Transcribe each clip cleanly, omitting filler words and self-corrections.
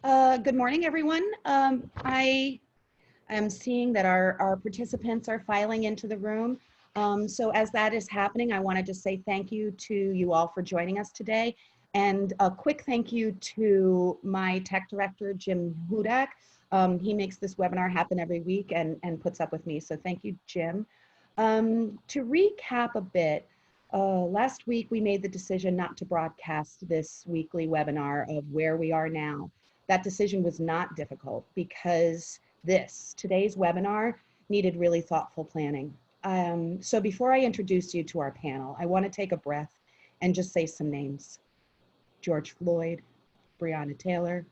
Good morning, everyone. I am seeing that our participants are filing into the room. So as that is happening, I want to just say thank you to you all for joining us today. And a quick thank you to my tech director, Jim Hudak. He makes this webinar happen every week and puts up with me. So thank you, Jim. To recap a bit, last week we made the decision not to broadcast this weekly webinar of where we are now. That decision was not difficult because today's webinar needed really thoughtful planning. So before I introduce you to our panel, I want to take a breath and just say some names. George Floyd, Breonna Taylor,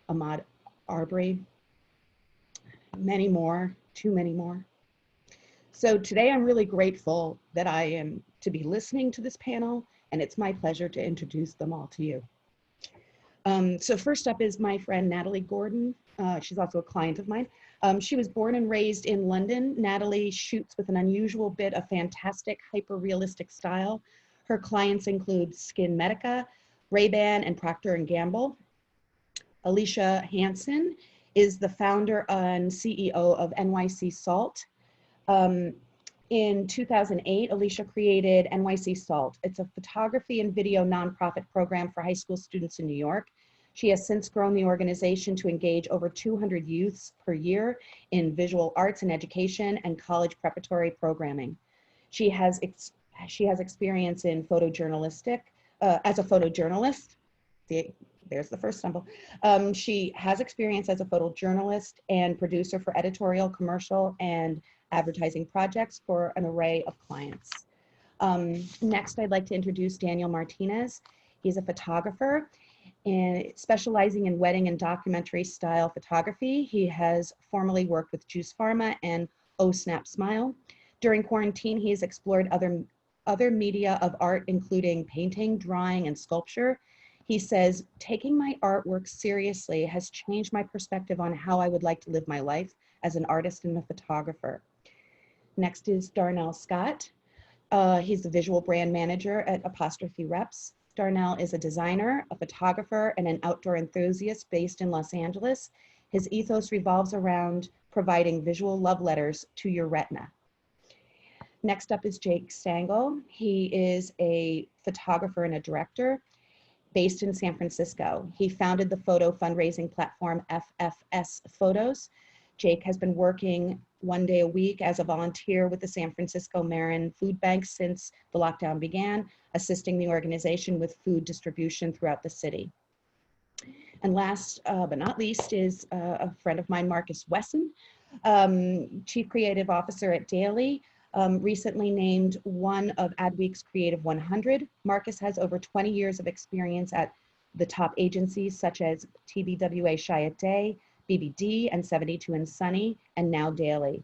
Ahmaud Arbery, many more, too many more. So today I'm really grateful that I am to be listening to this panel, and it's my pleasure to introduce them all to you. So first up is my friend Natalie Gordon. She's also a client of mine. She was born and raised in London. Natalie shoots with an unusual bit of fantastic, hyper-realistic style. Her clients include Skin Medica, Ray-Ban, and Procter & Gamble. Alicia Hansen is the founder and CEO of NYC Salt. In 2008, Alicia created NYC Salt. It's a photography and video nonprofit program for high school students in New York. She has since grown the organization to engage over 200 youths per year in visual arts and education and college preparatory programming. She has experience in photojournalistic, as a photojournalist. There's the first stumble. She has experience as a photojournalist and producer for editorial, commercial, and advertising projects for an array of clients. Next, I'd like to introduce Daniel Martinez. He's a photographer and specializing in wedding and documentary style photography. He has formerly worked with Juice Pharma and Oh Snap Smile. During quarantine, he has explored other media of art, including painting, drawing, and sculpture. He says, taking my artwork seriously has changed my perspective on how I would like to live my life as an artist and a photographer. Next is Darnell Scott. He's the visual brand manager at Apostrophe Reps. Darnell is a designer, a photographer, and an outdoor enthusiast based in Los Angeles. His ethos revolves around providing visual love letters to your retina. Next up is Jake Stangel. He is a photographer and a director based in San Francisco. He founded the photo fundraising platform FFS Photos. Jake has been working 1 day a week as a volunteer with the San Francisco Marin Food Bank since the lockdown began, assisting the organization with food distribution throughout the city. And last but not least is a friend of mine, Marcus Wesson, Chief Creative Officer at Dailey, recently named one of Adweek's Creative 100. Marcus has over 20 years of experience at the top agencies such as TBWA Chiat Day, BBD, and 72 and Sunny, and now Dailey.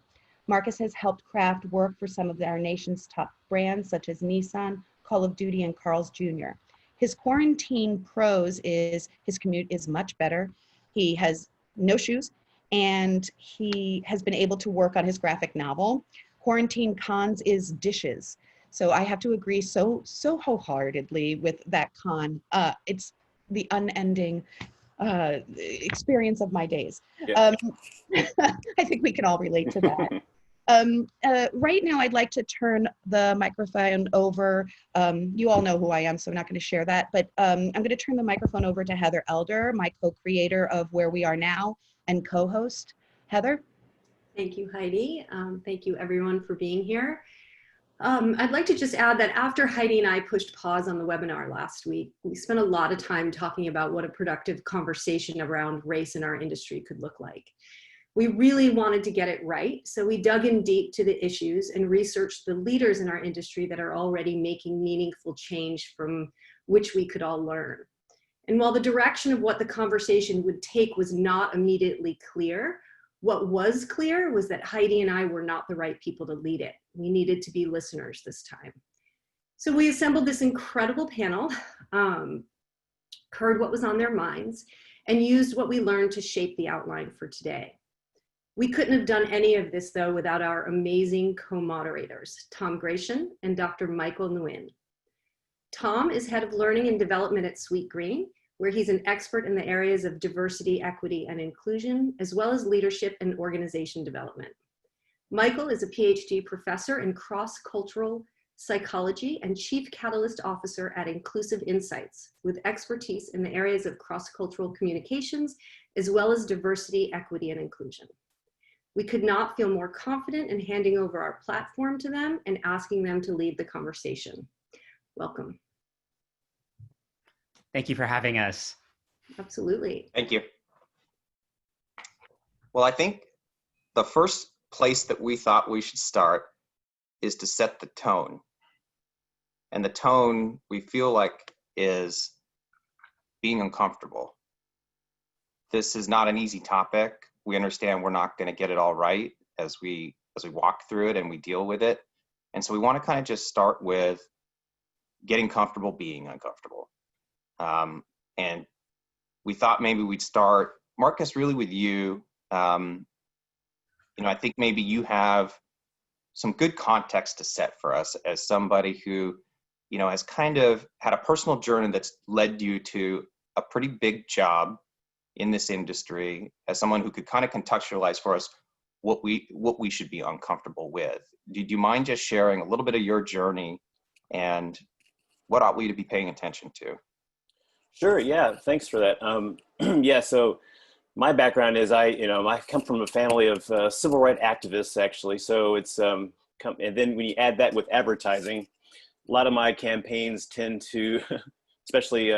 Marcus has helped craft work for some of our nation's top brands such as Nissan, Call of Duty, and Carl's Jr. His quarantine pros is his commute is much better. He has no shoes, and he has been able to work on his graphic novel. Quarantine cons is dishes. So I have to agree so wholeheartedly with that con. It's the unending experience of my days. Yeah. I think we can all relate to that. Right now, I'd like to turn the microphone over. You all know who I am, so I'm not going to share that, but I'm going to turn the microphone over to Heather Elder, my co-creator of Where We Are Now and co-host. Heather? Thank you, Heidi. Thank you, everyone, for being here. I'd like to just add that after Heidi and I pushed pause on the webinar last week, we spent a lot of time talking about what a productive conversation around race in our industry could look like. We really wanted to get it right, so we dug in deep to the issues and researched the leaders in our industry that are already making meaningful change from which we could all learn. And while the direction of what the conversation would take was not immediately clear, what was clear was that Heidi and I were not the right people to lead it. We needed to be listeners this time. So we assembled this incredible panel, heard what was on their minds, and used what we learned to shape the outline for today. We couldn't have done any of this, though, without our amazing co-moderators, Tom Gratian and Dr. Michael Nguyen. Tom is head of learning and development at Sweetgreen, where he's an expert in the areas of diversity, equity, and inclusion, as well as leadership and organization development. Michael is a PhD professor in cross-cultural psychology and chief catalyst officer at Inclusive Insights, with expertise in the areas of cross-cultural communications, as well as diversity, equity, and inclusion. We could not feel more confident in handing over our platform to them and asking them to lead the conversation. Welcome. Thank you for having us. Absolutely. Thank you. Well, I think the first place that we thought we should start is to set the tone. And the tone we feel like is being uncomfortable. This is not an easy topic. We understand we're not going to get it all right as we walk through it and we deal with it. And so we want to kind of just start with getting comfortable being uncomfortable. And we thought maybe we'd start, Marcus, really with you. I think maybe you have some good context to set for us as somebody who, has kind of had a personal journey that's led you to a pretty big job in this industry, as someone who could kind of contextualize for us what we should be uncomfortable with. Do you mind just sharing a little bit of your journey and what ought we to be paying attention to? Sure. Yeah. Thanks for that. Yeah. So my background is I come from a family of civil rights activists, actually. So it's and then when you add that with advertising, a lot of my campaigns tend to, especially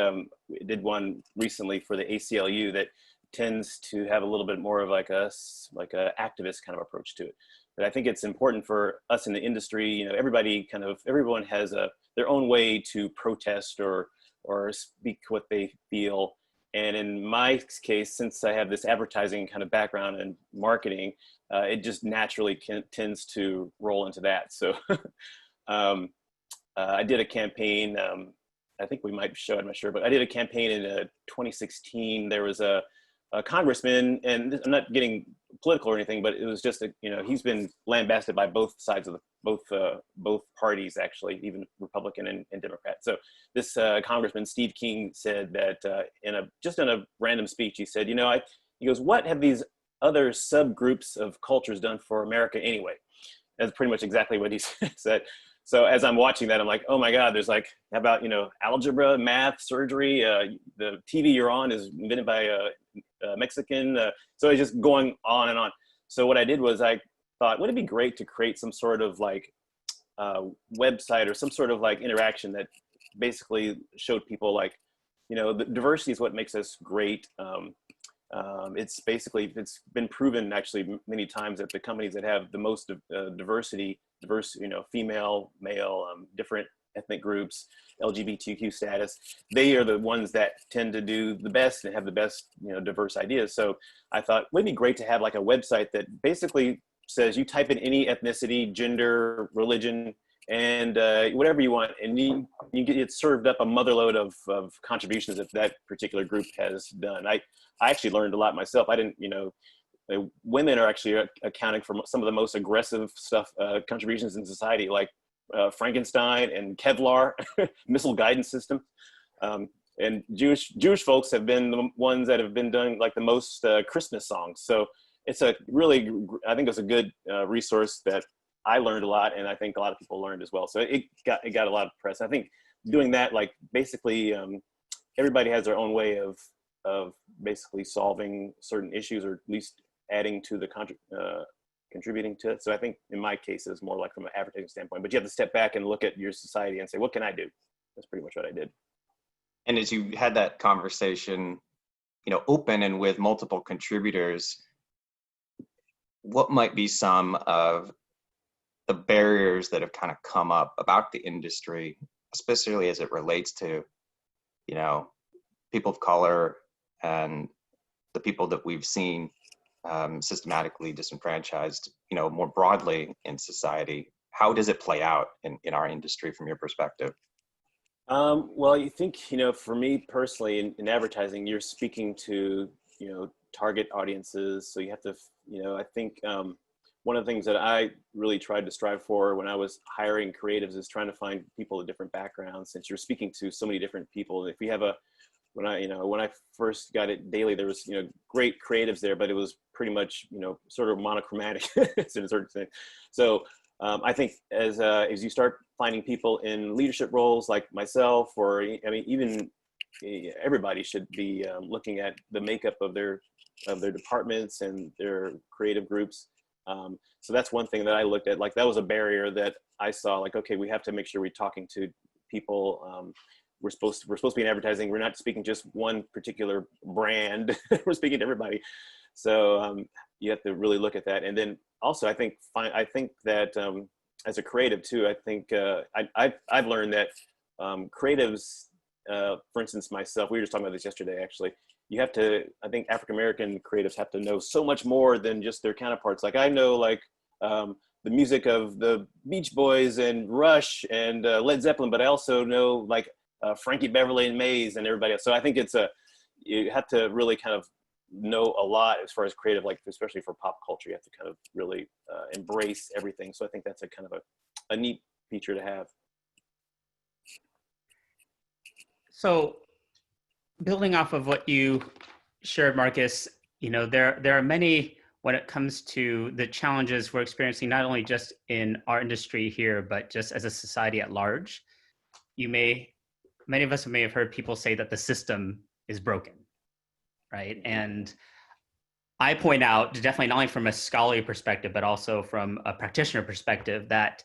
did one recently for the ACLU that tends to have a little bit more of like a activist kind of approach to it. But I think it's important for us in the industry. Everyone has their own way to protest or speak what they feel. And in my case, since I have this advertising kind of background and marketing, it just naturally tends to roll into that. So I did a campaign, I think we might show it, I'm not sure, but I did a campaign in 2016. There was a congressman, and I'm not getting political or anything, but it was just he's been lambasted by both sides of both parties, actually, even Republican and Democrat. So this Congressman Steve King said that in a random speech, he said, he goes, what have these other subgroups of cultures done for America anyway? That's pretty much exactly what he said. So as I'm watching that, I'm like, oh my God, there's like, how about, algebra, math, surgery, the TV you're on is invented by a Mexican. So it's just going on and on. So what I did was I thought, wouldn't it be great to create some sort of like website or some sort of like interaction that basically showed people like, the diversity is what makes us great. It's been proven actually many times that the companies that have the most diverse, female, male, different ethnic groups, LGBTQ status, they are the ones that tend to do the best and have the best, diverse ideas. So I thought, wouldn't it be great to have like a website that basically says you type in any ethnicity, gender, religion, and whatever you want, and you get it served up a motherload of contributions that that particular group has done. I actually learned a lot myself. I didn't, women are actually accounting for some of the most aggressive stuff, contributions in society, like Frankenstein and Kevlar, missile guidance system. And Jewish folks have been the ones that have been doing like the most Christmas songs. So it's I think it's a good resource that I learned a lot, and I think a lot of people learned as well. So it got a lot of press. I think doing that, like basically everybody has their own way of basically solving certain issues, or at least adding to the contributing to it. So I think in my case, it's more like from an advertising standpoint, but you have to step back and look at your society and say, what can I do? That's pretty much what I did. And as you had that conversation, open and with multiple contributors, what might be some of the barriers that have kind of come up about the industry, especially as it relates to, people of color and the people that we've seen systematically disenfranchised, more broadly in society? How does it play out in our industry from your perspective? Well, you think, for me personally in advertising, you're speaking to, target audiences. So you have to, I think one of the things that I really tried to strive for when I was hiring creatives is trying to find people with different backgrounds, since you're speaking to so many different people. If you have when I first got at Dailey, there was, great creatives there, but it was pretty much, sort of monochromatic in a certain thing. So I think as you start finding people in leadership roles like myself, or even everybody should be looking at the makeup of their departments and their creative groups. So that's one thing that I looked at. Like, that was a barrier that I saw. Like, okay, we have to make sure we're talking to people. We're supposed to be in advertising. We're not speaking just one particular brand. We're speaking to everybody. So you have to really look at that. And then also, I think that as a creative too, I think I've learned that creatives, for instance, myself, we were just talking about this yesterday, actually. I think African-American creatives have to know so much more than just their counterparts. Like, I know, the music of the Beach Boys and Rush and Led Zeppelin, but I also know, like, Frankie Beverly and Mays and everybody else. So I think you have to really kind of know a lot as far as creative, like, especially for pop culture. You have to kind of really embrace everything. So I think that's a kind of a neat feature to have. So building off of what you shared, Marcus, there are many when it comes to the challenges we're experiencing, not only just in our industry here, but just as a society at large. Many of us may have heard people say that the system is broken, right? And I point out, definitely not only from a scholarly perspective, but also from a practitioner perspective, that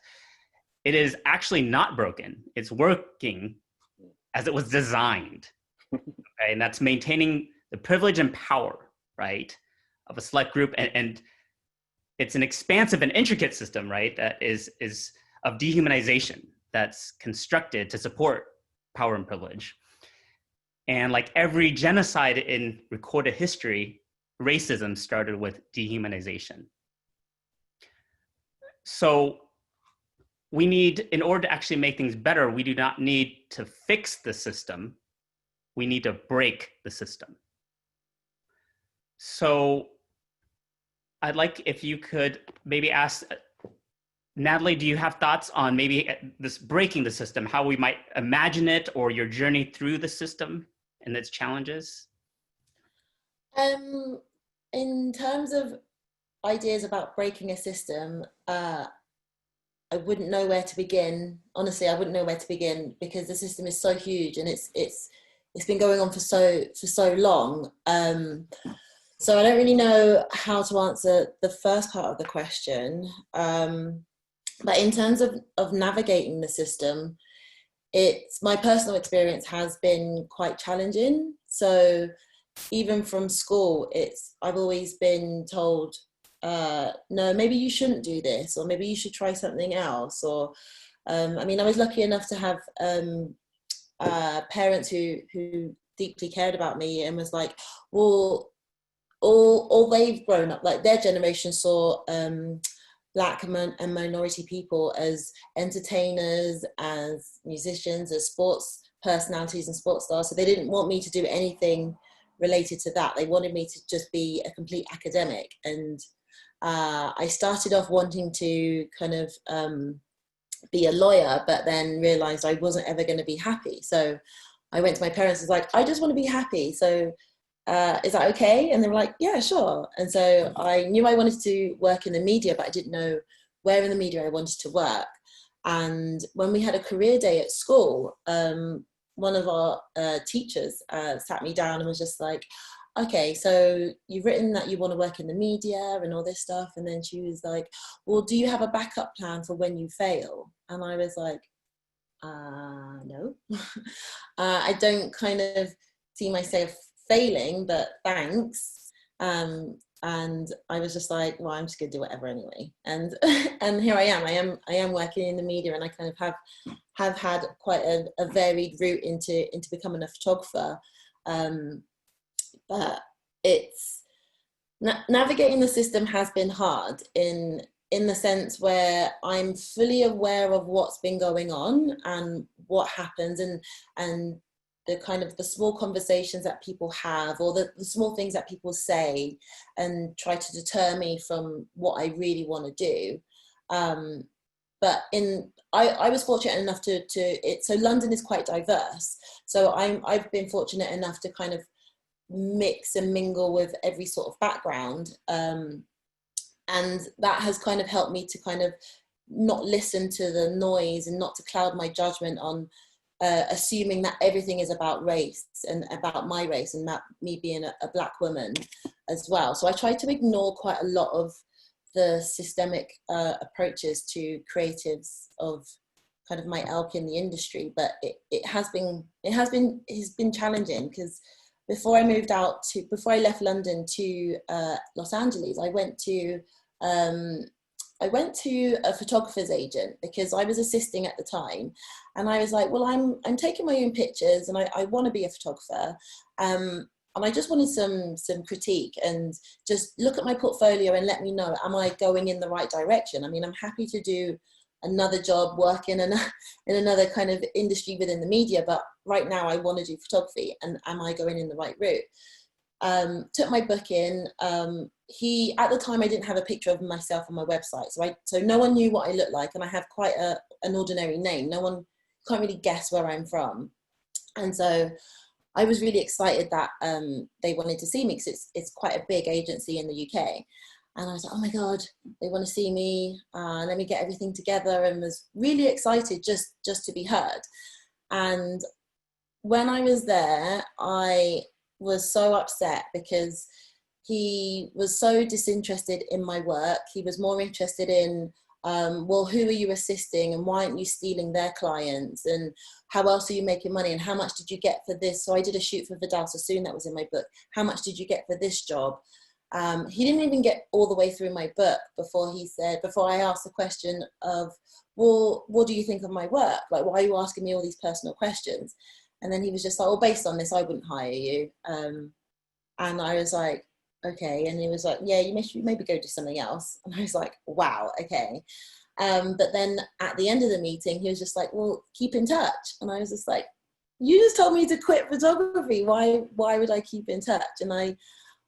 it is actually not broken. It's working as it was designed. Okay? And that's maintaining the privilege and power, right, of a select group. And it's an expansive and intricate system, right, that is of dehumanization that's constructed to support power and privilege. And like every genocide in recorded history, racism started with dehumanization. So we need, in order to actually make things better, we do not need to fix the system. We need to break the system. So I'd like if you could maybe ask, Natalie, do you have thoughts on maybe this breaking the system, how we might imagine it, or your journey through the system and its challenges? In terms of ideas about breaking a system, I wouldn't know where to begin. Honestly, I wouldn't know where to begin, because the system is so huge and it's been going on for so long. So I don't really know how to answer the first part of the question. But in terms of navigating the system, my personal experience has been quite challenging. So even from school, I've always been told, no, maybe you shouldn't do this, or maybe you should try something else. Or, I was lucky enough to have parents who deeply cared about me and was like, well, all they've grown up, like their generation saw Black and minority people as entertainers, as musicians, as sports personalities and sports stars. So they didn't want me to do anything related to that. They wanted me to just be a complete academic. And I started off wanting to kind of be a lawyer, but then realized I wasn't ever going to be happy. So I went to my parents and was like, I just want to be happy. So is that okay? And they were like, yeah, sure. And so I knew I wanted to work in the media, but I didn't know where in the media I wanted to work. And when we had a career day at school, one of our teachers sat me down and was just like, okay, so you've written that you want to work in the media and all this stuff. And then she was like, well, do you have a backup plan for when you fail? And I was like, no. I don't kind of see myself failing, but thanks. And I was just like, well, I'm just gonna do whatever anyway. And and here I am working in the media, and I kind of have had quite a varied route into becoming a photographer. But it's navigating the system has been hard in the sense where I'm fully aware of what's been going on and what happens, and the kind of the small conversations that people have, or the small things that people say and try to deter me from what I really want to do. but I was fortunate enough so London is quite diverse. So I've been fortunate enough to kind of mix and mingle with every sort of background. And that has kind of helped me to kind of not listen to the noise and not to cloud my judgment on assuming that everything is about race and about my race and that me being a Black woman as well. So I try to ignore quite a lot of the systemic approaches to creatives of kind of my ilk in the industry, but it has been challenging, because before I left London to Los Angeles, I went to a photographer's agent because I was assisting at the time, and I was like, well, I'm taking my own pictures and I want to be a photographer, and I just wanted some critique and just look at my portfolio and let me know, am I going in the right direction? I mean, I'm happy to do another job, work in another kind of industry within the media, but right now I want to do photography, and am I going in the right route? Took my book in. At the time I didn't have a picture of myself on my website, so no one knew what I looked like, and I have quite an ordinary name. No one can't really guess where I'm from, and so I was really excited that they wanted to see me, because it's quite a big agency in the UK. And I was like, oh my God, they want to see me. Let me get everything together, and was really excited just to be heard. And when I was there, I was so upset because he was so disinterested in my work. He was more interested in, well, who are you assisting and why aren't you stealing their clients, and how else are you making money, and how much did you get for this? So I did a shoot for Vidal Sassoon that was in my book. How much did you get for this job? He didn't even get all the way through my book before I asked the question of, well, what do you think of my work? Like, why are you asking me all these personal questions? And then he was just like, well, based on this, I wouldn't hire you. And I was like, okay. And he was like, yeah, you maybe go do something else. And I was like, wow, okay. But then at the end of the meeting, he was just like, well, keep in touch. And I was just like, you just told me to quit photography. Why would I keep in touch? And I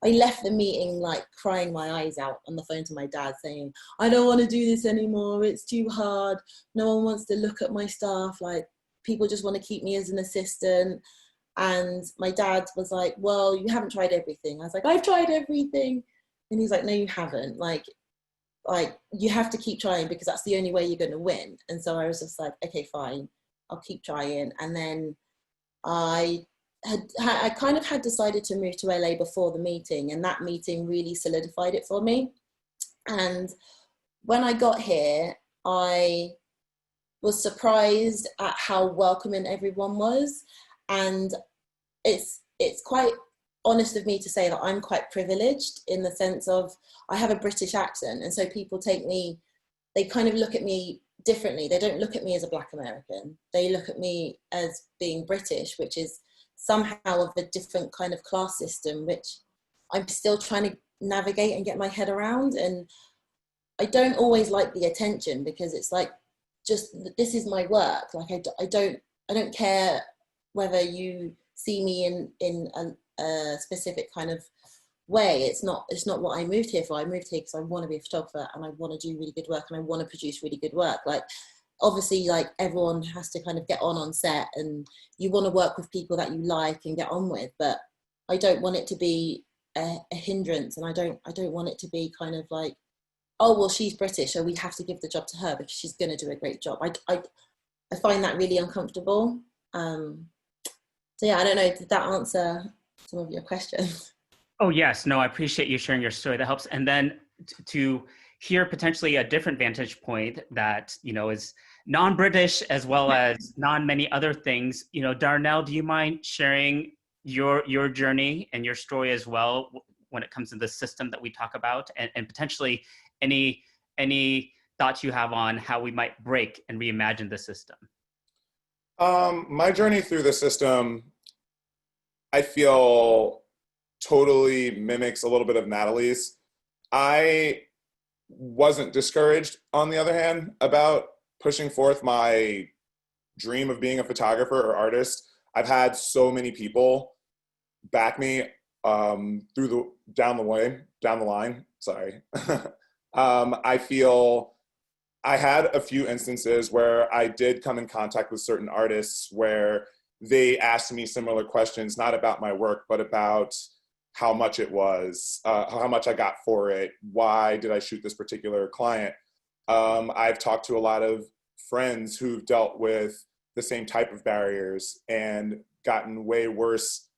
left the meeting like crying my eyes out on the phone to my dad, saying, I don't want to do this anymore. It's too hard. No one wants to look at my stuff. Like, people just want to keep me as an assistant. And my dad was like, well, you haven't tried everything. I was like, I've tried everything. And he's like, no, you haven't. Like you have to keep trying, because that's the only way you're going to win. And so I was just like, okay, fine, I'll keep trying. And then I kind of had decided to move to LA before the meeting, and that meeting really solidified it for me. And when I got here, I was surprised at how welcoming everyone was. And it's quite honest of me to say that I'm quite privileged in the sense of I have a British accent, and so people they kind of look at me differently. They don't look at me as a Black American. They look at me as being British, which is somehow of a different kind of class system, which I'm still trying to navigate and get my head around. And I don't always like the attention, because it's like, just, this is my work. Like, I don't care whether you see me in a specific kind of way. It's not what I moved here for. I moved here because I want to be a photographer, and I want to do really good work, and I want to produce really good work. Like, obviously, like, everyone has to kind of get on set, and you want to work with people that you like and get on with, but I don't want it to be a hindrance, and I don't want it to be kind of like, oh, well, she's British, so we have to give the job to her because she's going to do a great job. I find that really uncomfortable. So yeah, I don't know, did that answer some of your questions? Oh yes, no, I appreciate you sharing your story. That helps. And then to hear potentially a different vantage point that, you know, is non-British as well as non-many other things. You know, Darnell, do you mind sharing your journey and your story as well when it comes to the system that we talk about, and potentially any thoughts you have on how we might break and reimagine the system? My journey through the system, I feel, totally mimics a little bit of Natalie's. I wasn't discouraged, on the other hand, about pushing forth my dream of being a photographer or artist. I've had so many people back me down the line. Sorry. I feel I had a few instances where I did come in contact with certain artists where they asked me similar questions, not about my work, but about how much it was, how much I got for it, why did I shoot this particular client. I've talked to a lot of friends who've dealt with the same type of barriers and gotten way worse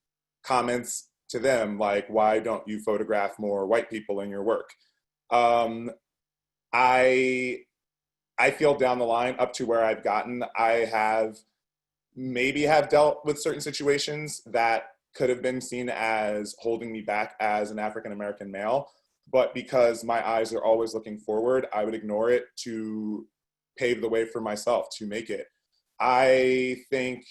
comments to them, like, why don't you photograph more white people in your work? I feel down the line up to where I've gotten, I have dealt with certain situations that could have been seen as holding me back as an African-American male. But because my eyes are always looking forward, I would ignore it to pave the way for myself to make it. I think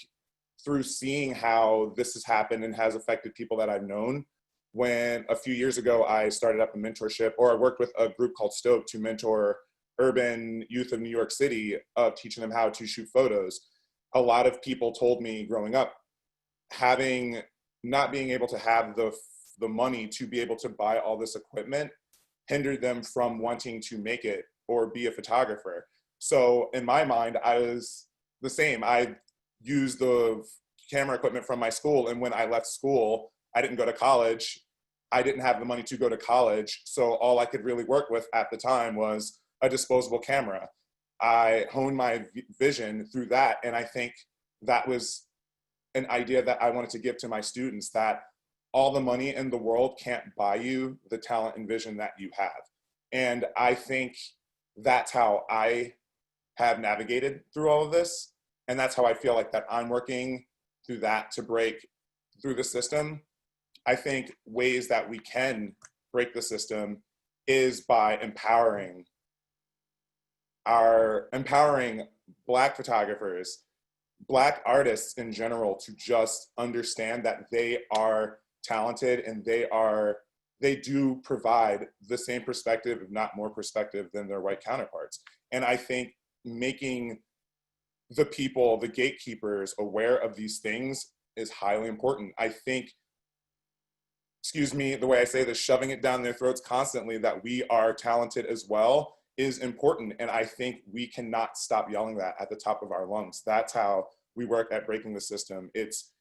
through seeing how this has happened and has affected people that I've known, when a few years ago I started up a mentorship, or I worked with a group called Stoke to mentor urban youth of New York City, teaching them how to shoot photos. A lot of people told me growing up, not being able to have the money to be able to buy all this equipment hindered them from wanting to make it or be a photographer. So in my mind, I was the same. I used the camera equipment from my school, and when I left school, I didn't go to college. I didn't have the money to go to college, so all I could really work with at the time was a disposable camera. I honed my vision through that, and I think that was an idea that I wanted to give to my students, that all the money in the world can't buy you the talent and vision that you have. And I think that's how I have navigated through all of this. And that's how I feel like that I'm working through that to break through the system. I think ways that we can break the system is by empowering Black photographers, Black artists in general, to just understand that they are talented and they do provide the same perspective, if not more perspective, than their white counterparts. And I think making the people, the gatekeepers, aware of these things is highly important. I think, excuse me, the way I say this, shoving it down their throats constantly that we are talented as well is important. And I think we cannot stop yelling that at the top of our lungs. That's how we work at breaking the system. It's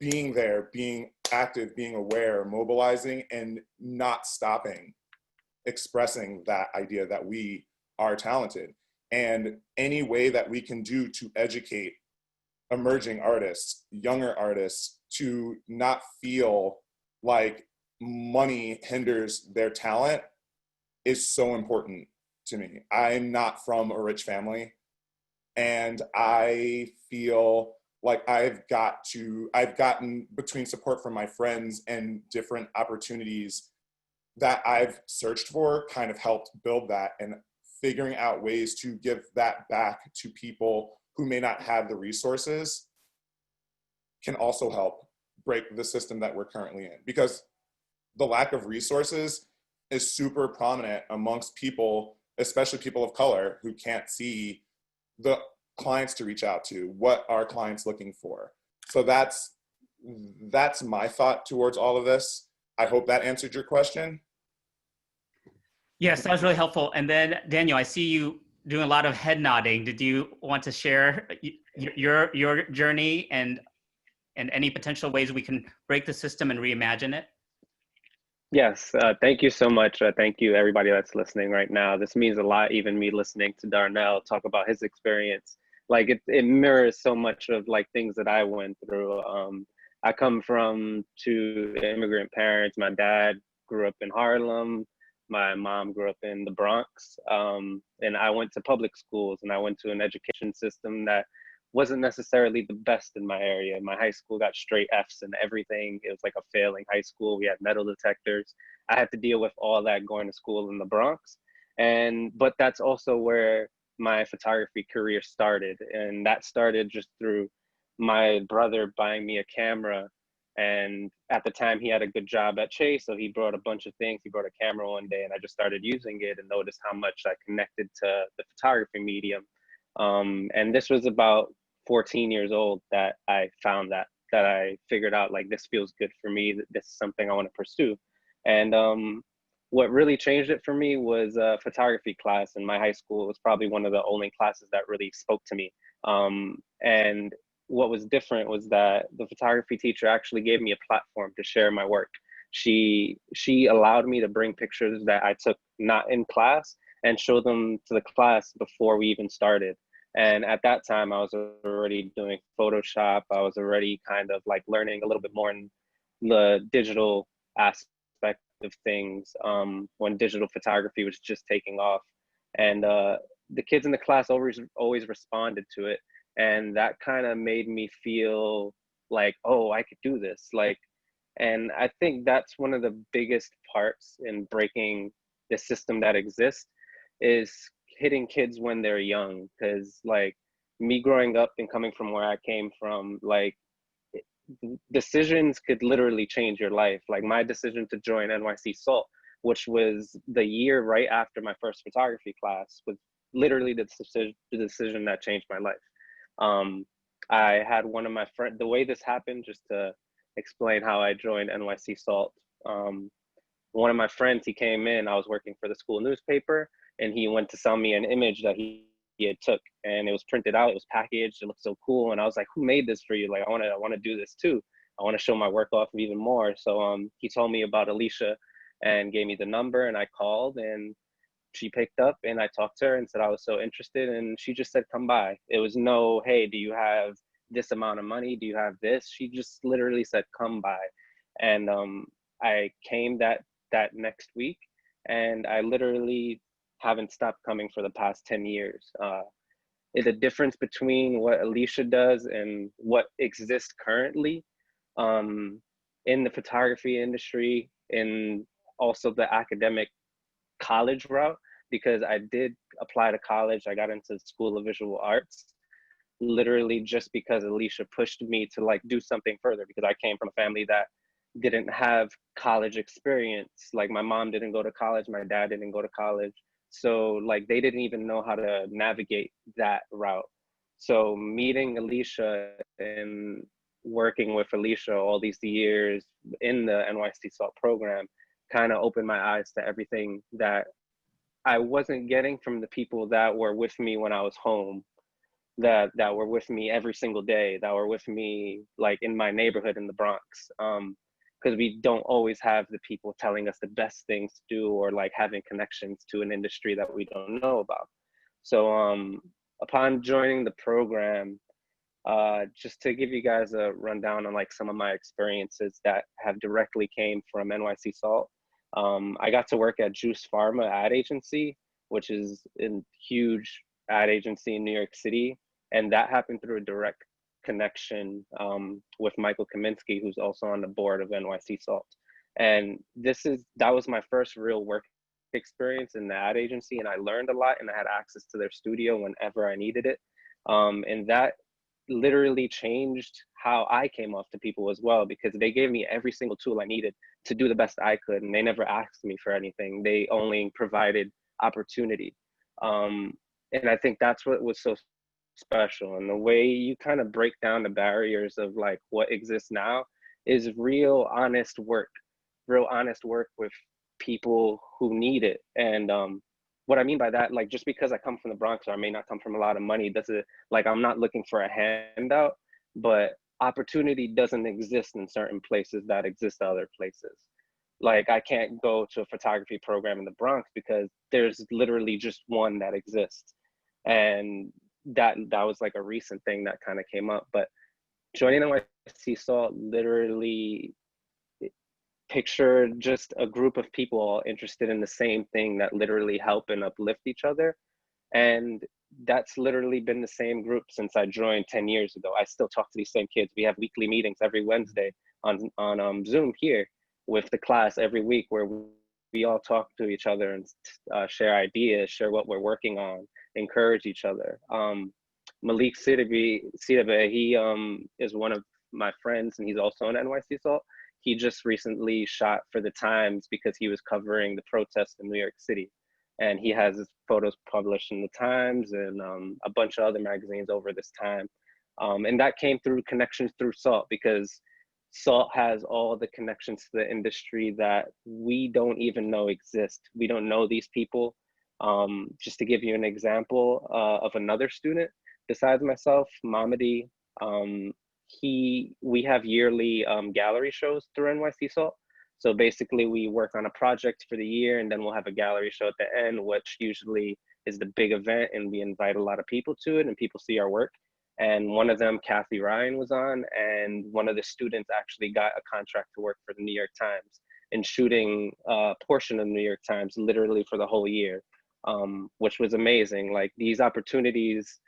being there, being active, being aware, mobilizing, and not stopping expressing that idea that we are talented. And any way that we can do to educate emerging artists, younger artists, to not feel like money hinders their talent is so important to me. I'm not from a rich family, and I feel like I've gotten, between support from my friends and different opportunities that I've searched for, kind of helped build that, and figuring out ways to give that back to people who may not have the resources can also help break the system that we're currently in. Because the lack of resources is super prominent amongst people, especially people of color, who can't see the clients to reach out to, what are clients looking for. So that's my thought towards all of this. I hope that answered your question. Yes, that was really helpful. And then Daniel, I see you doing a lot of head nodding. Did you want to share your journey and any potential ways we can break the system and reimagine it? Yes, thank you so much. Thank you, everybody that's listening right now. This means a lot, even me listening to Darnell talk about his experience. Like it mirrors so much of like things that I went through. I come from two immigrant parents. My dad grew up in Harlem. My mom grew up in the Bronx. And I went to public schools, and I went to an education system that wasn't necessarily the best in my area. My high school got straight Fs and everything. It was like a failing high school. We had metal detectors. I had to deal with all that going to school in the Bronx. But that's also where my photography career started. And that started just through my brother buying me a camera. And at the time he had a good job at Chase, so he brought a bunch of things. He brought a camera one day, and I just started using it and noticed how much I connected to the photography medium. And this was about 14 years old that I found that I figured out, like, this feels good for me, that this is something I want to pursue. And what really changed it for me was a photography class in my high school. It was probably one of the only classes that really spoke to me. And what was different was that the photography teacher actually gave me a platform to share my work. She allowed me to bring pictures that I took not in class and show them to the class before we even started. And at that time, I was already doing Photoshop. I was already kind of like learning a little bit more in the digital aspect of things, when digital photography was just taking off. And the kids in the class always responded to it. And that kind of made me feel like, oh, I could do this. Like, and I think that's one of the biggest parts in breaking the system that exists, is hitting kids when they're young. Because like me growing up and coming from where I came from, like decisions could literally change your life. Like my decision to join NYC Salt, which was the year right after my first photography class, was literally the decision that changed my life. I had one of my friends, the way this happened, just to explain how I joined NYC Salt. One of my friends, he came in, I was working for the school newspaper, and he went to sell me an image that he had took, and it was printed out, it was packaged, it looked so cool. And I was like, who made this for you? Like, I want to do this too. I want to show my work off even more. So he told me about Alicia and gave me the number, and I called, and she picked up, and I talked to her and said I was so interested, and she just said, come by. It was no, hey, do you have this amount of money? Do you have this? She just literally said, come by. And I came that next week, and I literally haven't stopped coming for the past 10 years. The difference between what Alicia does and what exists currently in the photography industry, and also the academic college route, because I did apply to college. I got into the School of Visual Arts, literally just because Alicia pushed me to like do something further, because I came from a family that didn't have college experience. Like my mom didn't go to college, my dad didn't go to college. So like they didn't even know how to navigate that route. So meeting Alicia and working with Alicia all these years in the NYC Salt program kind of opened my eyes to everything that I wasn't getting from the people that were with me when I was home, that were with me every single day, that were with me like in my neighborhood in the Bronx. Because we don't always have the people telling us the best things to do, or like having connections to an industry that we don't know about. So upon joining the program, just to give you guys a rundown on like some of my experiences that have directly came from NYC Salt. I got to work at Juice Pharma ad agency, which is a huge ad agency in New York City. And that happened through a direct connection with Michael Kaminsky, who's also on the board of NYC Salt. And that was my first real work experience in the ad agency. And I learned a lot, and I had access to their studio whenever I needed it. And that literally changed how I came off to people as well, because they gave me every single tool I needed to do the best I could. And they never asked me for anything. They only provided opportunity. And I think that's what was so special. And the way you kind of break down the barriers of like what exists now is real honest work with people who need it. And what I mean by that, like just because I come from the Bronx, or I may not come from a lot of money, doesn't, like I'm not looking for a handout, but opportunity doesn't exist in certain places that exist other places. Like I can't go to a photography program in the Bronx because there's literally just one that exists. And that was like a recent thing that kind of came up. But joining NYC Salt, literally picture just a group of people all interested in the same thing that literally help and uplift each other. And that's literally been the same group since I joined 10 years ago. I still talk to these same kids. We have weekly meetings every Wednesday on Zoom here with the class every week, where we all talk to each other and share ideas, share what we're working on, encourage each other. Malik Sidibe, he is one of my friends, and he's also an NYC Salt. He just recently shot for the Times because he was covering the protests in New York City. And he has his photos published in the Times and a bunch of other magazines over this time. And that came through connections through Salt, because Salt has all the connections to the industry that we don't even know exist. We don't know these people. Just to give you an example of another student besides myself, Mamadi, we have yearly gallery shows through NYC Salt. So basically we work on a project for the year and then we'll have a gallery show at the end, which usually is the big event, and we invite a lot of people to it and people see our work. And one of them, Kathy Ryan, was on, and one of the students actually got a contract to work for the New York Times and shooting a portion of the New York Times literally for the whole year, which was amazing. Like, these opportunities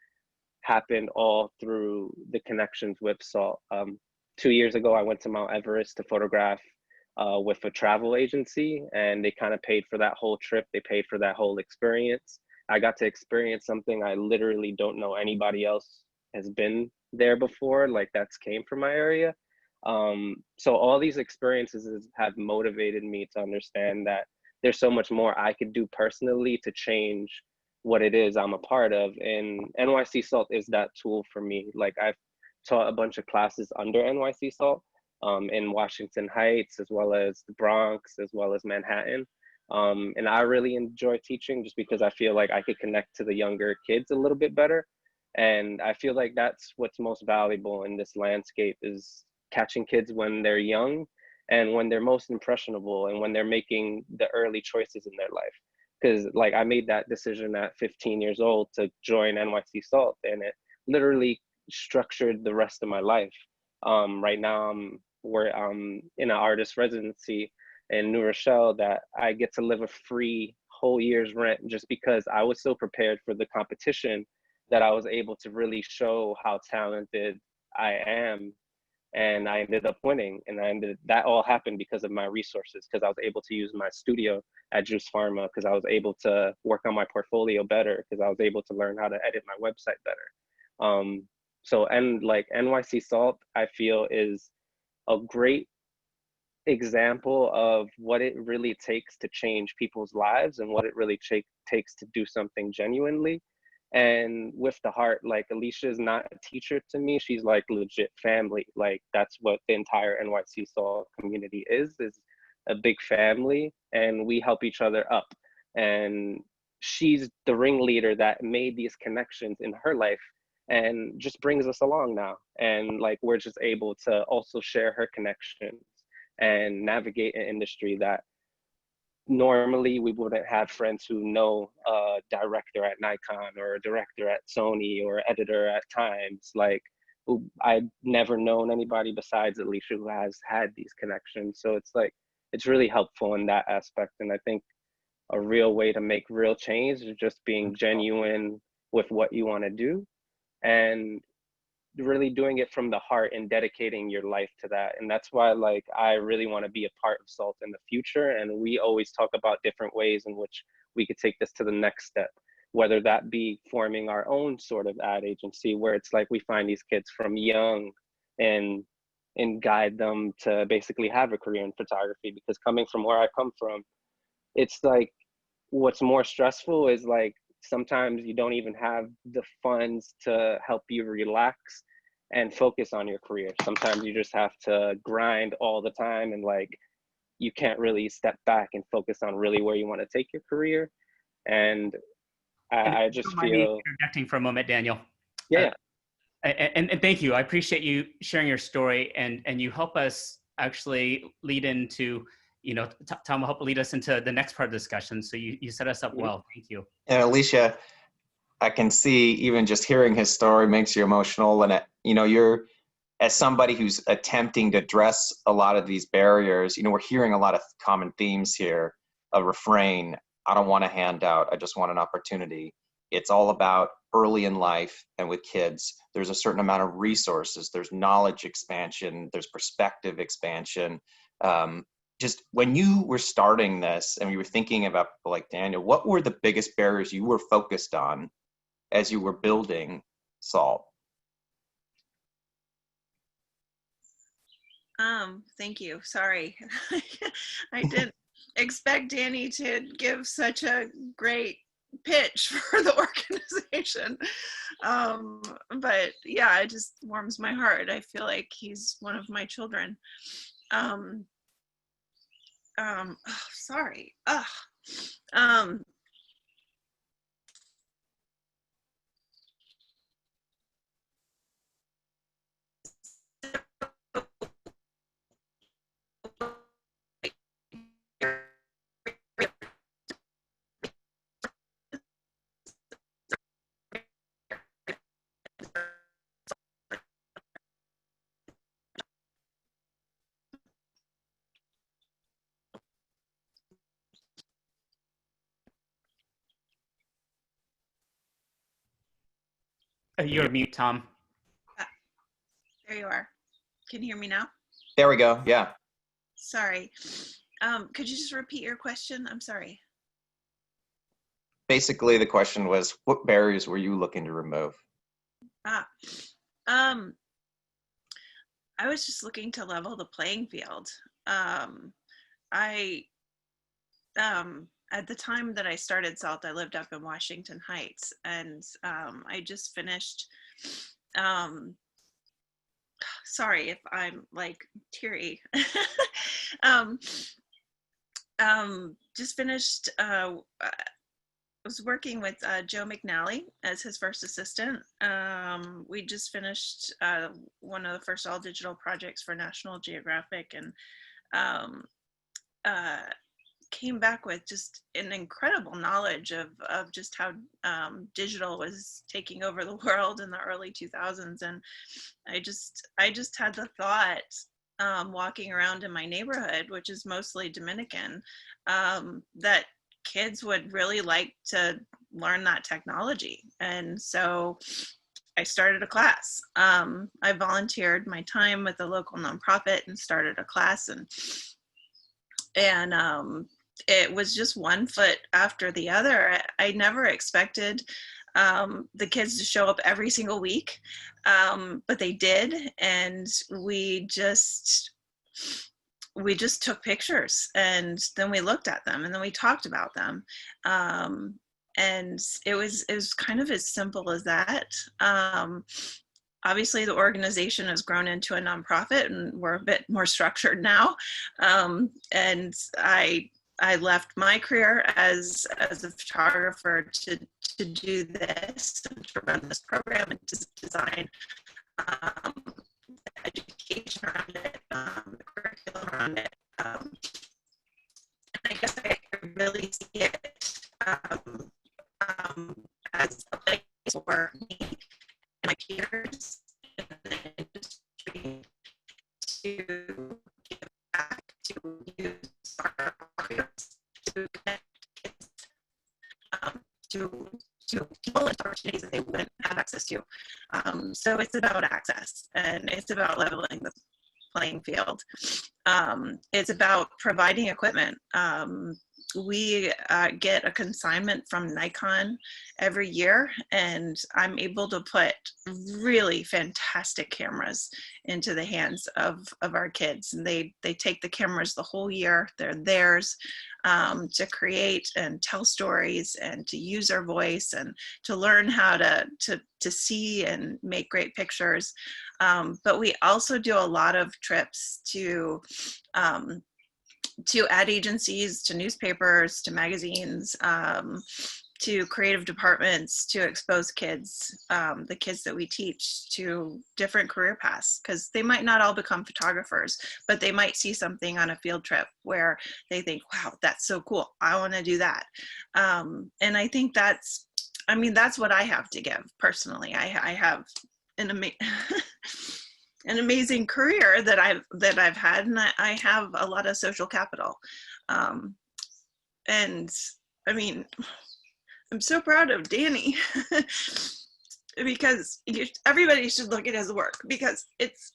happened all through the connections with SALT. 2 years ago, I went to Mount Everest to photograph with a travel agency, and they kind of paid for that whole trip. They paid for that whole experience. I got to experience something I literally don't know anybody else has been there before. Like, that's came from my area. So all these experiences have motivated me to understand that there's so much more I could do personally to change what it is I'm a part of. And NYC Salt is that tool for me. Like, I've taught a bunch of classes under NYC Salt in Washington Heights, as well as the Bronx, as well as Manhattan. And I really enjoy teaching just because I feel like I could connect to the younger kids a little bit better. And I feel like that's what's most valuable in this landscape, is catching kids when they're young and when they're most impressionable and when they're making the early choices in their life. Because, like, I made that decision at 15 years old to join NYC Salt, and it literally structured the rest of my life. Right now I'm in an artist residency in New Rochelle that I get to live a free whole year's rent just because I was so prepared for the competition that I was able to really show how talented I am. And I ended up winning. And that all happened because of my resources, because I was able to use my studio at Juice Pharma, because I was able to work on my portfolio better, because I was able to learn how to edit my website better. So, and like, NYC Salt, I feel, is a great example of what it really takes to change people's lives and what it really takes to do something genuinely and with the heart. Like, Alicia is not a teacher to me, she's like legit family. Like, that's what the entire NYC Salt community is a big family, and we help each other up. And she's the ringleader that made these connections in her life and just brings us along now. And like, we're just able to also share her connections and navigate an industry that normally we wouldn't have friends who know a director at Nikon or a director at Sony or editor at Times. Like, I've never known anybody besides Alicia who has had these connections. So it's like, it's really helpful in that aspect. And I think a real way to make real change is just being genuine with what you want to do and really doing it from the heart and dedicating your life to that. And that's why, like, I really want to be a part of SALT in the future. And we always talk about different ways in which we could take this to the next step, whether that be forming our own sort of ad agency, where it's like we find these kids from young and guide them to basically have a career in photography. Because coming from where I come from, it's like, what's more stressful is like, sometimes you don't even have the funds to help you relax and focus on your career. Sometimes you just have to grind all the time, and like, you can't really step back and focus on really where you want to take your career. And I just feel, interjecting for a moment, Daniel. Yeah. And thank you. I appreciate you sharing your story, and you help us actually lead into, you know, Tom will help lead us into the next part of the discussion. So you set us up well. Thank you. And Alicia, I can see even just hearing his story makes you emotional. And, you know, you're, as somebody who's attempting to address a lot of these barriers, you know, we're hearing a lot of common themes here. A refrain: I don't want a handout, I just want an opportunity. It's all about early in life, and with kids, there's a certain amount of resources, there's knowledge expansion, there's perspective expansion. Just when you were starting this and you were thinking about people like Daniel, what were the biggest barriers you were focused on as you were building SALT? Thank you. Sorry. I didn't expect Danny to give such a great pitch for the organization. But yeah, it just warms my heart. I feel like he's one of my children. Oh, sorry. You're mute, Tom. There you are. Can you hear me now? There we go. Yeah. Sorry. Could you just repeat your question? I'm sorry. Basically, the question was, what barriers were you looking to remove? I was just looking to level the playing field. At the time that I started SALT, I lived up in Washington Heights, and I just finished, sorry if I'm like teary, just finished, I was working with Joe McNally as his first assistant. We just finished one of the first all digital projects for National Geographic, and came back with just an incredible knowledge of just how digital was taking over the world in the early 2000s. And I just had the thought, walking around in my neighborhood, which is mostly Dominican, that kids would really like to learn that technology. And so I started a class. I volunteered my time with a local nonprofit and started a class, and it was just one foot after the other. I never expected the kids to show up every single week, but they did, and we just took pictures, and then we looked at them, and then we talked about them, and it was kind of as simple as that. Obviously, the organization has grown into a nonprofit, and we're a bit more structured now. And I left my career as a photographer to do this, and to run this program, and to design education around it, the curriculum around it. And I guess I really see it as a place for me and my peers in the industry to give back, to use our programs to connect kids to people and opportunities that they wouldn't have access to. So it's about access, and it's about leveling the playing field. It's about providing equipment. We get a consignment from Nikon every year, and I'm able to put really fantastic cameras into the hands of our kids. And they take the cameras the whole year. They're theirs to create and tell stories, and to use their voice, and to learn how to see and make great pictures. But we also do a lot of trips to ad agencies, to newspapers, to magazines, to creative departments, to expose kids, the kids that we teach, to different career paths, because they might not all become photographers, but they might see something on a field trip where they think, wow, that's so cool, I want to do that. And I think that's what I have to give personally. I have an amazing career that I've had, and I have a lot of social capital. And I mean, I'm so proud of Danny because everybody should look at his work, because it's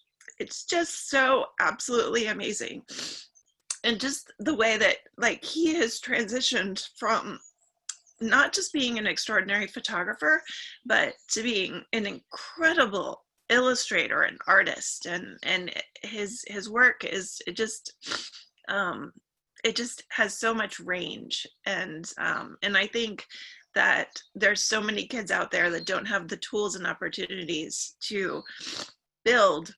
just so absolutely amazing. And just the way that, like, he has transitioned from not just being an extraordinary photographer, but to being an incredible illustrator and artist, and his work is it just has so much range, and I think that there's so many kids out there that don't have the tools and opportunities to build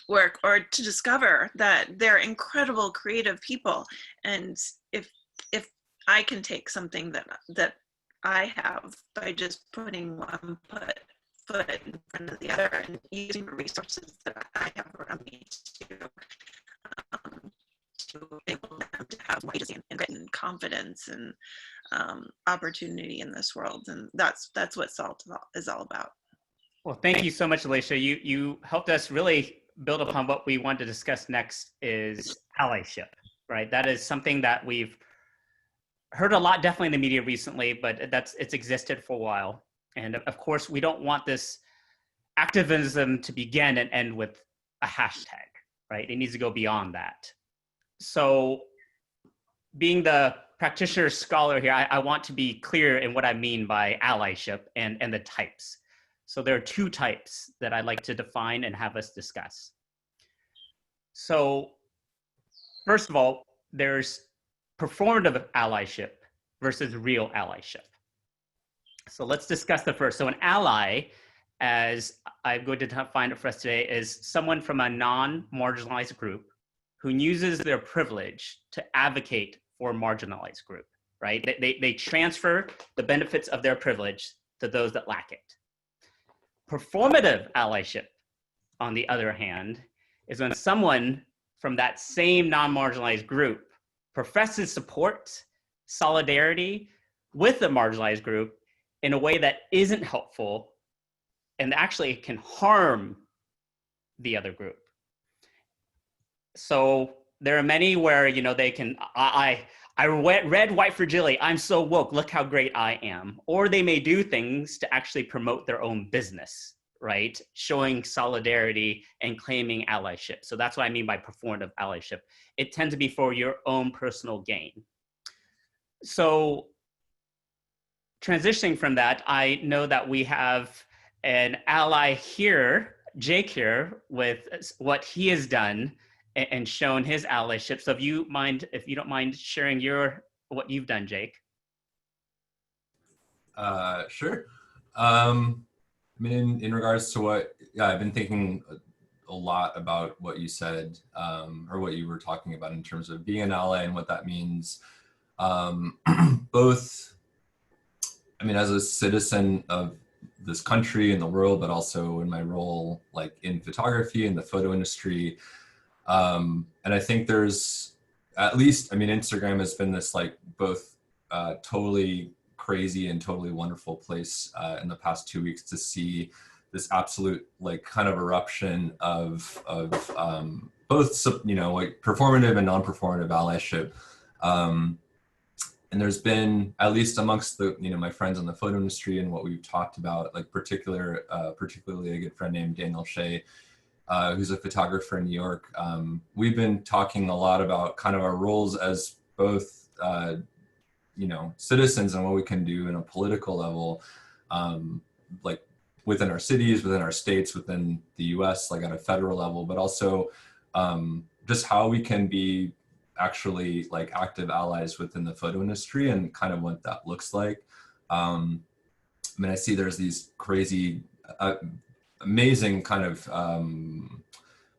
work or to discover that they're incredible creative people. And if I can take something that I have by just putting one foot in front of the other and using the resources that I have around me to enable them to have more agency and grit and confidence and opportunity in this world. And that's what SALT is all about. Well, thank you so much, Alicia. You helped us really build upon what we want to discuss next is allyship, right? That is something that we've heard a lot, definitely in the media recently, but it's existed for a while. And of course, we don't want this activism to begin and end with a hashtag, right? It needs to go beyond that. So being the practitioner scholar here, I want to be clear in what I mean by allyship and the types. So there are two types that I'd like to define and have us discuss. So first of all, there's performative allyship versus real allyship. So let's discuss the first. So an ally, as I'm going to define it for us today, is someone from a non-marginalized group who uses their privilege to advocate for a marginalized group, right? They transfer the benefits of their privilege to those that lack it. Performative allyship, on the other hand, is when someone from that same non-marginalized group professes support, solidarity with the marginalized group in a way that isn't helpful and actually can harm the other group. So there are many where, they can, I read White Fragility, I'm so woke, look how great I am. Or they may do things to actually promote their own business, right? Showing solidarity and claiming allyship. So that's what I mean by performative allyship. It tends to be for your own personal gain. So transitioning from that, I know that we have an ally here, Jake here, with what he has done and shown his allyship. So if you don't mind sharing what you've done, Jake. Sure. I mean, in regards to I've been thinking a lot about what you said, or what you were talking about in terms of being an ally and what that means. Both, I mean, as a citizen of this country and the world, but also in my role, like in photography and the photo industry. And I think there's, at least, I mean, Instagram has been this like both totally crazy and totally wonderful place in the past 2 weeks to see this absolute like kind of eruption of both, like performative and non-performative allyship. And there's been, at least amongst the, my friends in the photo industry and what we've talked about, like particularly a good friend named Darnell Scott, who's a photographer in New York. We've been talking a lot about kind of our roles as both, citizens and what we can do in a political level, like within our cities, within our states, within the US, like at a federal level, but also just how we can be actually like active allies within the photo industry and kind of what that looks like. I mean, I see there's these crazy, amazing kind of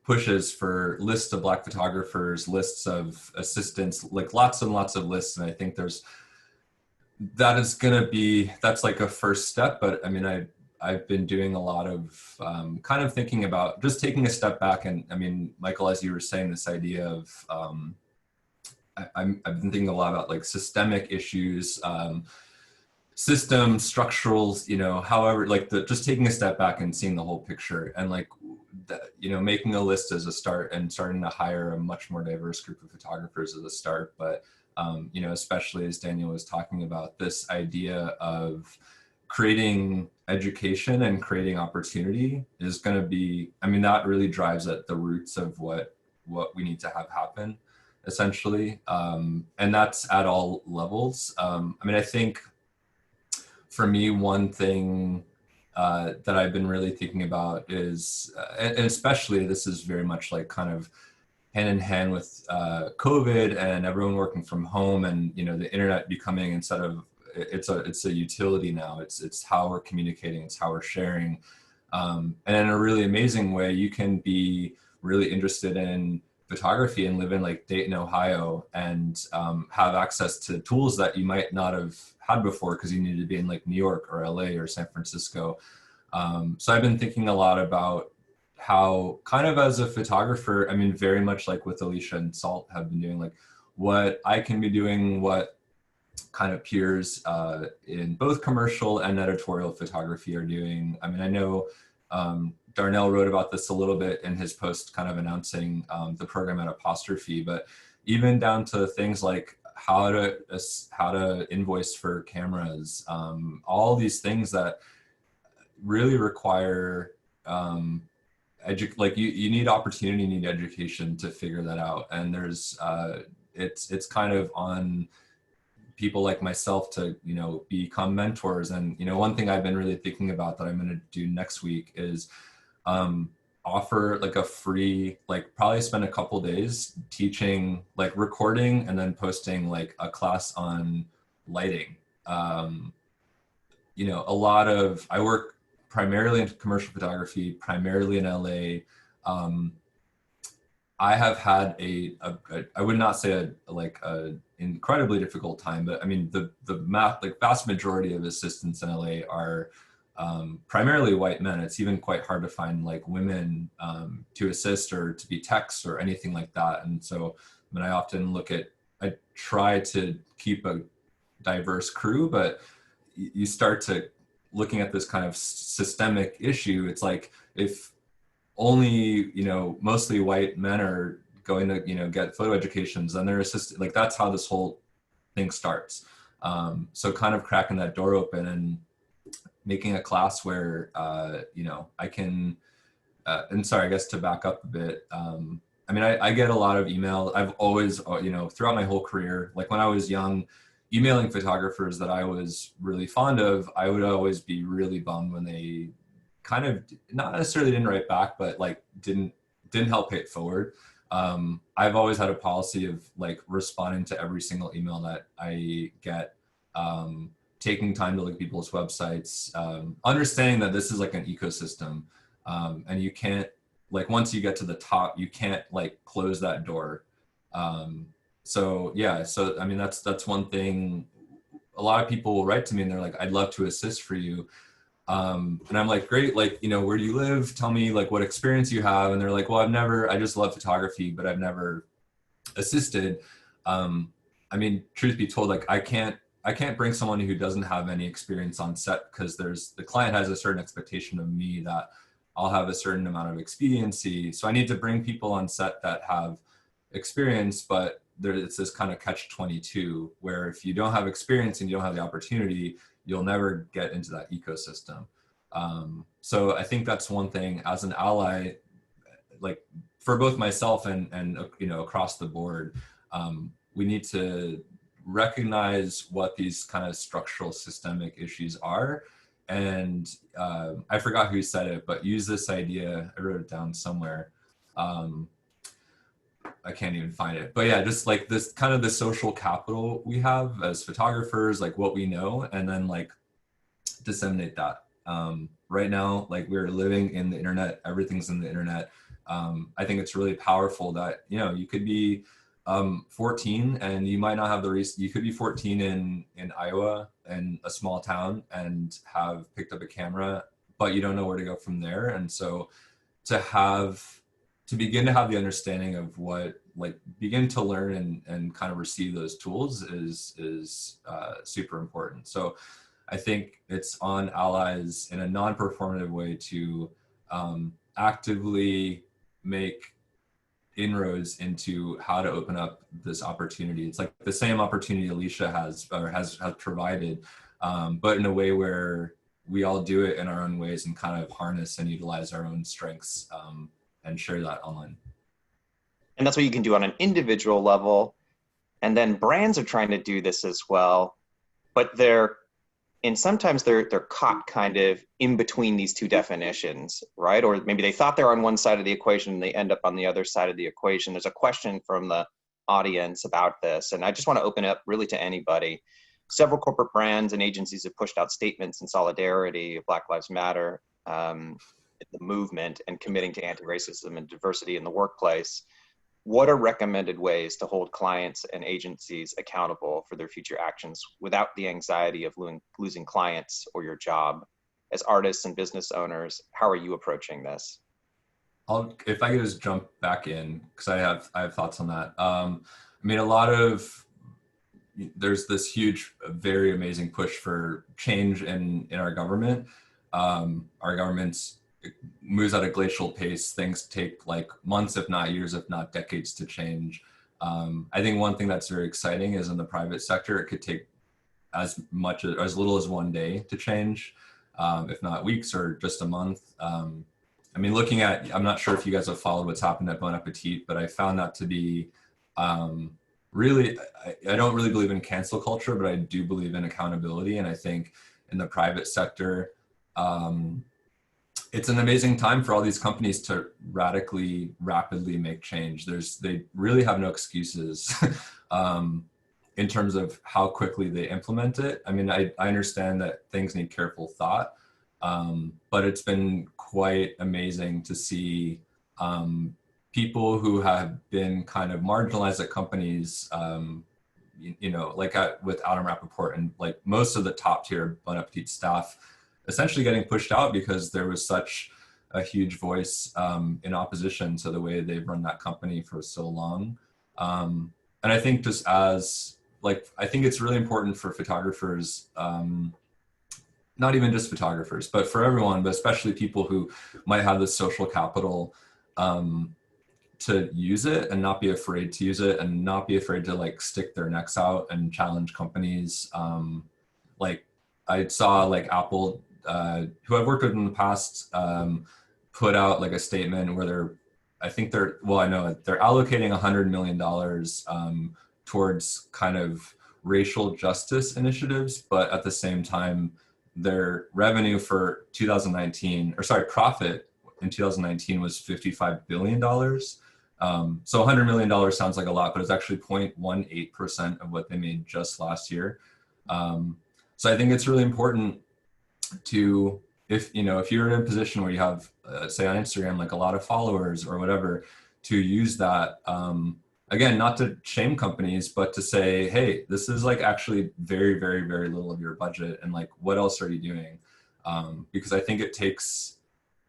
pushes for lists of Black photographers, lists of assistants, like lots and lots of lists. And I think that's like a first step. But I mean, I've been doing a lot of kind of thinking about just taking a step back. And I mean, Michael, as you were saying, this idea of, I've been thinking a lot about like systemic issues, systems, structurals, however, like just taking a step back and seeing the whole picture and like, making a list as a start and starting to hire a much more diverse group of photographers as a start. But, especially as Daniel was talking about, this idea of creating education and creating opportunity is going to be, I mean, that really drives at the roots of what we need to have happen, essentially. And that's at all levels. I mean, I think for me, one thing that I've been really thinking about is, and especially this is very much like kind of hand in hand with COVID and everyone working from home and, the internet becoming, instead of it's a utility now. It's how we're communicating, it's how we're sharing. And in a really amazing way, you can be really interested in photography and live in like Dayton, Ohio, and have access to tools that you might not have had before because you needed to be in like New York or LA or San Francisco. So I've been thinking a lot about how kind of as a photographer, I mean, very much like with Alicia and Salt have been doing, like what I can be doing, what kind of peers in both commercial and editorial photography are doing. I mean, I know Darnell wrote about this a little bit in his post kind of announcing the program at Apostrophe, but even down to things like how to invoice for cameras, all these things that really require like you need opportunity, you need education to figure that out. And there's it's kind of on people like myself to, you know, become mentors. And, you know, one thing I've been really thinking about that I'm going to do next week is offer like a free, like probably spend a couple days teaching, like recording and then posting like a class on lighting. You know, I work primarily in commercial photography, primarily in LA. I have had I would not say a incredibly difficult time, but I mean, the vast majority of assistants in LA are primarily white men. It's even quite hard to find like women to assist or to be techs or anything like that. And so I mean, I try to keep a diverse crew, but you start to looking at this kind of systemic issue. It's like, if only, you know, mostly white men are going to, you know, get photo educations, and they're assisted, like that's how this whole thing starts. So kind of cracking that door open and making a class where, you know, I can, and sorry, I guess to back up a bit, I mean, I get a lot of email. I've always, you know, throughout my whole career, like when I was young, emailing photographers that I was really fond of, I would always be really bummed when they kind of not necessarily didn't write back, but like didn't help pay it forward. I've always had a policy of like responding to every single email that I get, taking time to look at people's websites, understanding that this is like an ecosystem, and you can't, like once you get to the top, you can't like close that door. So yeah, so I mean, that's one thing. A lot of people will write to me and they're like, I'd love to assist for you. And I'm like, great, like, you know, where do you live? Tell me like what experience you have. And they're like, well, I just love photography, but I've never assisted. I mean, truth be told, like I can't bring someone who doesn't have any experience on set, because the client has a certain expectation of me that I'll have a certain amount of expediency. So I need to bring people on set that have experience, but it's this kind of catch-22 where if you don't have experience and you don't have the opportunity, you'll never get into that ecosystem. So I think that's one thing as an ally, like for both myself and you know, across the board, we need to recognize what these kind of structural systemic issues are. And I forgot who said it, but use this idea, I wrote it down somewhere. I can't even find it, but yeah, just like this kind of the social capital we have as photographers, like what we know, and then like disseminate that. Right now, like we're living in the internet, everything's in the internet. I think it's really powerful that, you know, you could be 14 and you might not have the reason. You could be 14 in Iowa, in a small town, and have picked up a camera, but you don't know where to go from there. And so to begin to have the understanding of what, like begin to learn and kind of receive those tools is super important. So I think it's on allies in a non-performative way to actively make inroads into how to open up this opportunity. It's like the same opportunity Alicia has provided, but in a way where we all do it in our own ways and kind of harness and utilize our own strengths and share that online. And that's what you can do on an individual level. And then brands are trying to do this as well, but sometimes they're caught kind of in between these two definitions, right? Or maybe they thought they're on one side of the equation and they end up on the other side of the equation. There's a question from the audience about this, and I just want to open it up really to anybody. several corporate brands and agencies have pushed out statements in solidarity of Black Lives Matter, the movement, and committing to anti-racism and diversity in the workplace. What are recommended ways to hold clients and agencies accountable for their future actions without the anxiety of losing clients or your job? As artists and business owners, how are you approaching this? If I could just jump back in, because I have thoughts on that. I mean, there's this huge, very amazing push for change in our government. Our government's moves at a glacial pace. Things take like months, if not years, if not decades to change. I think one thing that's very exciting is in the private sector, it could take as little as one day to change, if not weeks or just a month. I mean, I'm not sure if you guys have followed what's happened at Bon Appetit, but I found that to be really, I don't really believe in cancel culture, but I do believe in accountability. And I think in the private sector, it's an amazing time for all these companies to rapidly make change. They really have no excuses in terms of how quickly they implement it. I mean, I understand that things need careful thought, but it's been quite amazing to see people who have been kind of marginalized at companies, like with Adam Rappaport and like most of the top tier Bon Appetit staff essentially getting pushed out because there was such a huge voice in opposition to the way they've run that company for so long. And I think just I think it's really important for photographers, not even just photographers, but for everyone, but especially people who might have the social capital to use it and not be afraid to use it and not be afraid to like stick their necks out and challenge companies. Like I saw like Apple, who I've worked with in the past, put out like a statement where they're allocating $100 million towards kind of racial justice initiatives, but at the same time, their revenue for profit in 2019 was $55 billion. So $100 million sounds like a lot, but it's actually 0.18% of what they made just last year. So I think it's really important to, if you're in a position where you have, say on Instagram, like a lot of followers or whatever, to use that, again, not to shame companies, but to say, hey, this is like actually very, very, very little of your budget. And like, what else are you doing? Because I think it takes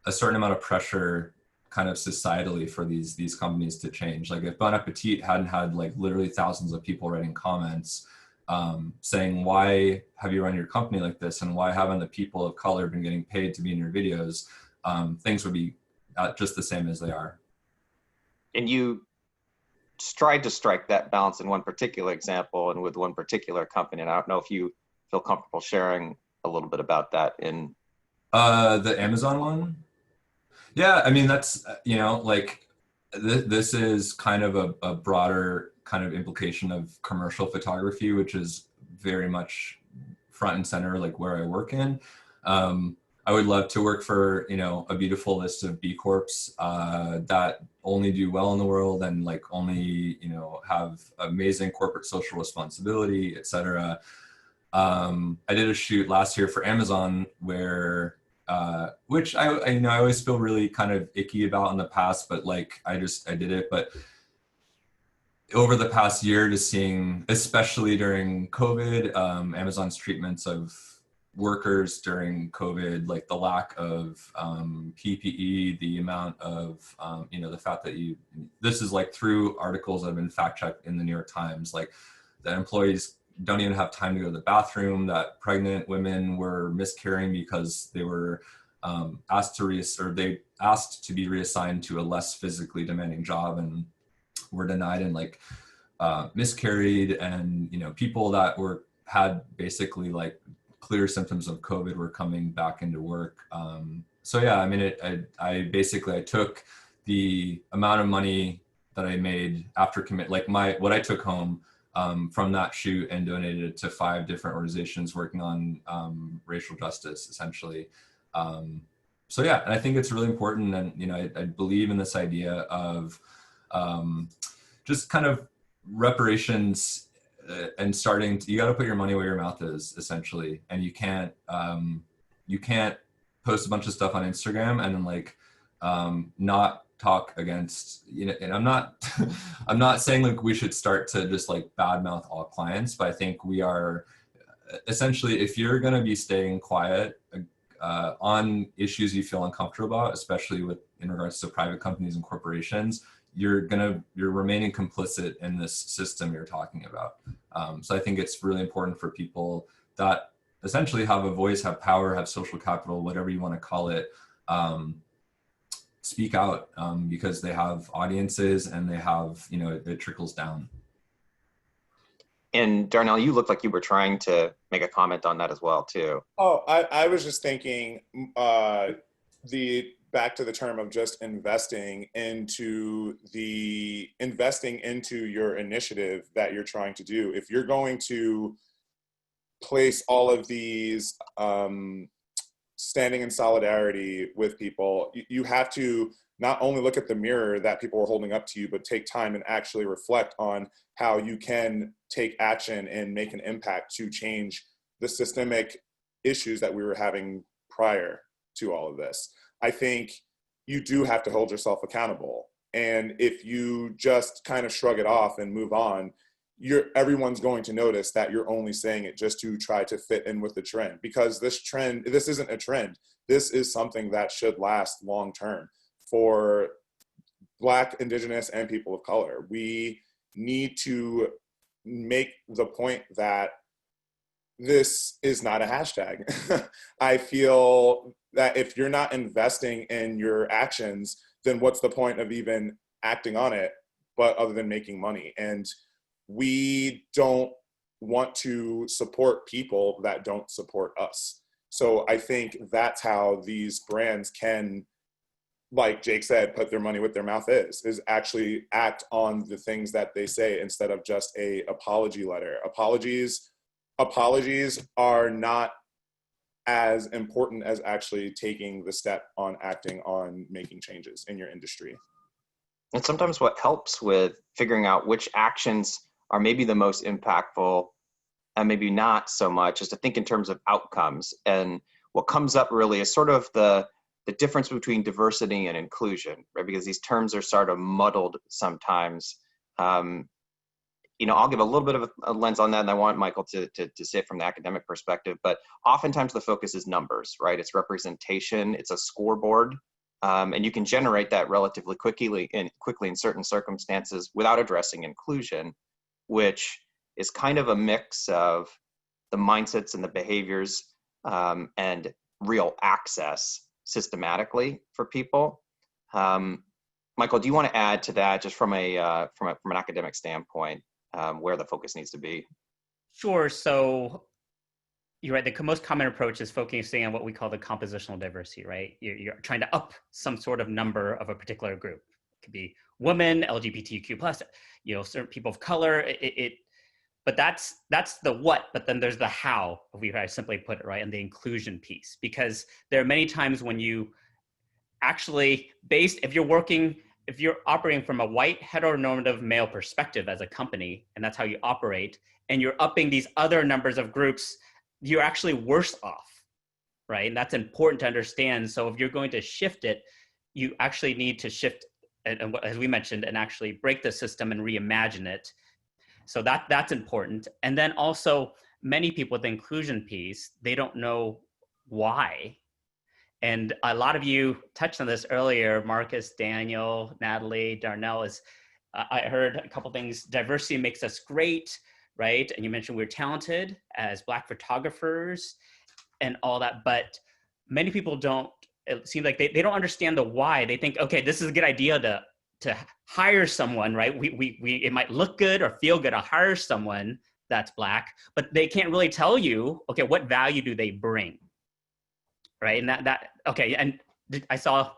a certain amount of pressure kind of societally for these companies to change. Like if Bon Appetit hadn't had like literally thousands of people writing comments saying, why have you run your company like this? And why haven't the people of color been getting paid to be in your videos? Things would be just the same as they are. And you tried to strike that balance in one particular example and with one particular company. And I don't know if you feel comfortable sharing a little bit about that in the Amazon one. Yeah, I mean, that's, like this is kind of a broader kind of implication of commercial photography, which is very much front and center, like where I work in. I would love to work for, a beautiful list of B Corps that only do well in the world and like only, have amazing corporate social responsibility, et cetera. I did a shoot last year for Amazon where, which I always feel really kind of icky about in the past, but like, I did it. But over the past year, just seeing, especially during COVID, Amazon's treatments of workers during COVID, like the lack of PPE, the amount of, the fact that this is like through articles that have been fact checked in the New York Times, like that employees don't even have time to go to the bathroom, that pregnant women were miscarrying because they were asked to be reassigned to a less physically demanding job and were denied and like miscarried, and people that had basically like clear symptoms of COVID were coming back into work. So yeah, I mean, I took the amount of money that I made after what I took home from that shoot and donated it to 5 different organizations working on racial justice, essentially. So yeah, and I think it's really important, and I believe in this idea of just kind of reparations and starting to, you got to put your money where your mouth is, essentially. And you can't post a bunch of stuff on Instagram and then like not talk against, you know, and I'm not I'm not saying like we should start to just like badmouth all clients, but I think we are essentially, if you're going to be staying quiet on issues you feel uncomfortable about, especially in regards to private companies and corporations, you're remaining complicit in this system you're talking about. So I think it's really important for people that essentially have a voice, have power, have social capital, whatever you want to call it, speak out, because they have audiences and they have, you know, it trickles down. And Darnell, you look like you were trying to make a comment on that as well, too. Oh, I was just thinking back to the term of just investing into your initiative that you're trying to do. If you're going to place all of these standing in solidarity with people, you have to not only look at the mirror that people are holding up to you, but take time and actually reflect on how you can take action and make an impact to change the systemic issues that we were having prior to all of this. I think you do have to hold yourself accountable. And if you just kind of shrug it off and move on, everyone's going to notice that you're only saying it just to try to fit in with the trend, because this isn't a trend. This is something that should last long term for Black, Indigenous, and people of color. We need to make the point that this is not a hashtag. I feel that if you're not investing in your actions, then what's the point of even acting on it, but other than making money? And we don't want to support people that don't support us. So I think that's how these brands can, like Jake said, put their money where their mouth is actually act on the things that they say instead of just a apology letter. Apologies are not as important as actually taking the step on acting on making changes in your industry. And sometimes what helps with figuring out which actions are maybe the most impactful and maybe not so much is to think in terms of outcomes. And what comes up really is sort of the difference between diversity and inclusion, right? Because these terms are sort of muddled sometimes. You know, I'll give a little bit of a lens on that, and I want Michael to say it from the academic perspective, but oftentimes the focus is numbers, right? It's representation, it's a scoreboard, and you can generate that relatively quickly in certain circumstances without addressing inclusion, which is kind of a mix of the mindsets and the behaviors and real access systematically for people. Michael, do you want to add to that just from an academic standpoint, where the focus needs to be? Sure. So you're right. The most common approach is focusing on what we call the compositional diversity, right? You're trying to up some sort of number of a particular group. It could be women, LGBTQ+, you know, certain people of color. But that's the what, but then there's the how, if we simply put it, right, and the inclusion piece. Because there are many times when you actually, if you're operating from a white heteronormative male perspective as a company, and that's how you operate, and you're upping these other numbers of groups, you're actually worse off, right? And that's important to understand. So if you're going to shift it, you actually need to shift, and as we mentioned, and actually break the system and reimagine it. So that's important. And then also, many people with the inclusion piece, they don't know why. And a lot of you touched on this earlier, Marcus, Daniel, Natalie, Darnell, I heard a couple things. Diversity makes us great, right? And you mentioned we're talented as Black photographers and all that, but many people don't, it seems like they don't understand the why. They think, okay, this is a good idea to hire someone, right? It might look good or feel good to hire someone that's Black, but they can't really tell you, okay, what value do they bring, right? And okay, and I saw,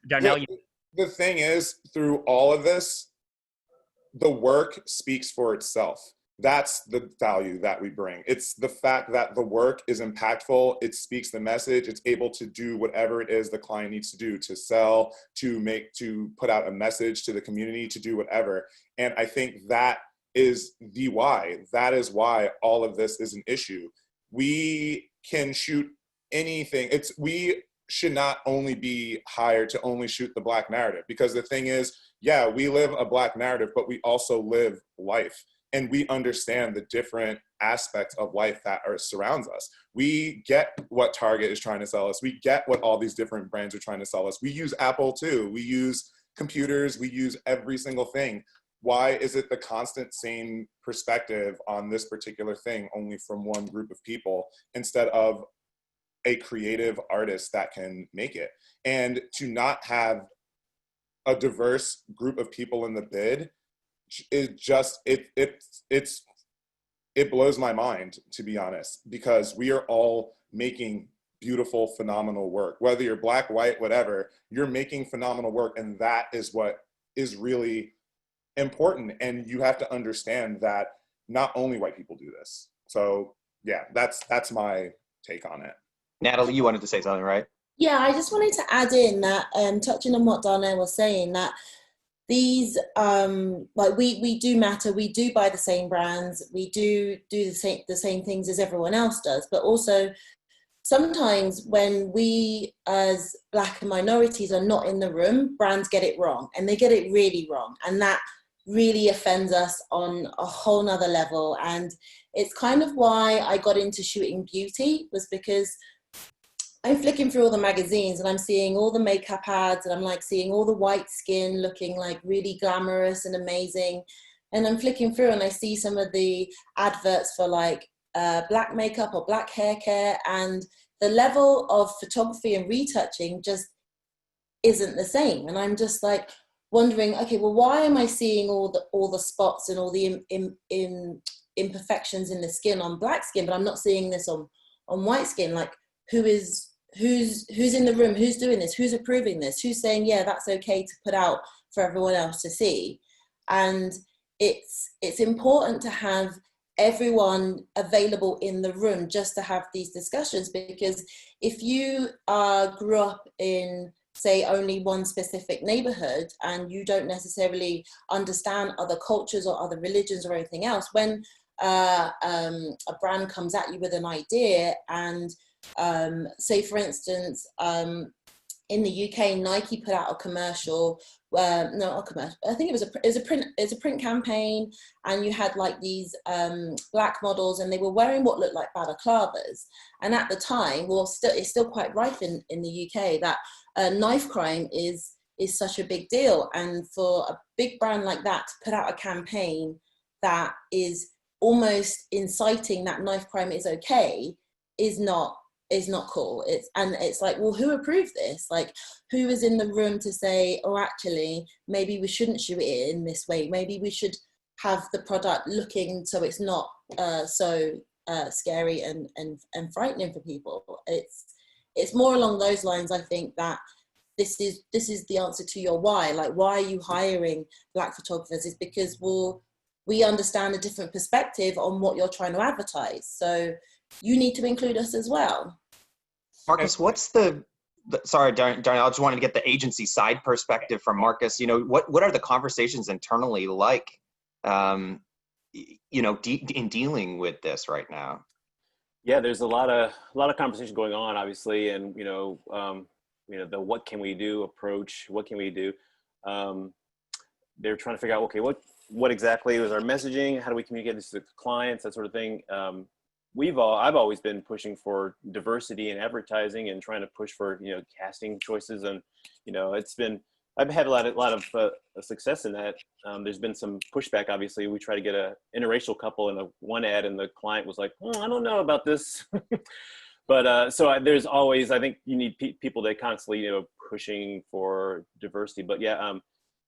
Darnell. The thing is, through all of this, the work speaks for itself. That's the value that we bring. It's the fact that the work is impactful, it speaks the message, it's able to do whatever it is the client needs to do, to sell, to put out a message to the community, to do whatever. And I think that is the why. That is why all of this is an issue. We can shoot anything. We should not only be hired to only shoot the Black narrative, because the thing is, yeah, we live a Black narrative, but we also live life. And we understand the different aspects of life that surrounds us. We get what Target is trying to sell us. We get what all these different brands are trying to sell us. We use Apple too. We use computers. We use every single thing. Why is it the constant same perspective on this particular thing only from one group of people instead of a creative artist that can make it? And to not have a diverse group of people in the bid is just, it blows my mind, to be honest, because we are all making beautiful, phenomenal work. Whether you're Black, white, whatever, you're making phenomenal work, and that is what is really important. And you have to understand that not only white people do this. So yeah, that's my take on it. Natalie, you wanted to say something, right? Yeah, I just wanted to add in that, touching on what Darnell was saying, that these, like we do matter, we do buy the same brands, we do the same things as everyone else does, but also sometimes when we as Black and minorities are not in the room, brands get it wrong, and they get it really wrong, and that really offends us on a whole nother level. And it's kind of why I got into shooting beauty, was because I'm flicking through all the magazines and I'm seeing all the makeup ads, and I'm like seeing all the white skin looking like really glamorous and amazing. And I'm flicking through and I see some of the adverts for like Black makeup or Black hair care, and the level of photography and retouching just isn't the same. And I'm just like wondering, okay, well, why am I seeing all the spots and all the imperfections in the skin on Black skin, but I'm not seeing this on white skin? Like, who's in the room? Who's doing this? Who's approving this? Who's saying, yeah, that's okay to put out for everyone else to see? And it's important to have everyone available in the room just to have these discussions, because if you grew up in, say, only one specific neighborhood and you don't necessarily understand other cultures or other religions or anything else, when a brand comes at you with an idea, and say for instance, in the UK, Nike put out a commercial, not a commercial, I think it was a print campaign, and you had like these Black models, and they were wearing what looked like balaclavas. And at the time, well, it's still quite rife in the UK that knife crime is such a big deal. And for a big brand like that to put out a campaign that is almost inciting that knife crime is okay is not cool. It's like, well, who approved this? Like, who is in the room to say, oh, actually, maybe we shouldn't shoot it in this way. Maybe we should have the product looking so it's not so scary and frightening for people. It's more along those lines. I think that this is the answer to your why. Like, why are you hiring Black photographers? Is because we understand a different perspective on what you're trying to advertise. So you need to include us as well. Marcus, what's sorry, Darnell, I just wanted to get the agency side perspective from Marcus. You know, what are the conversations internally like, you know, in dealing with this right now? Yeah, there's a lot of conversation going on, obviously, and the what can we do approach. What can we do? They're trying to figure out, okay, what exactly is our messaging? How do we communicate this to clients? That sort of thing. I've always been pushing for diversity in advertising and trying to push for casting choices, and I've had a lot of success in that. There's been some pushback. Obviously, we try to get a interracial couple in one ad, and the client was like, I don't know about this. But there's always, I think you need people that constantly pushing for diversity. But yeah,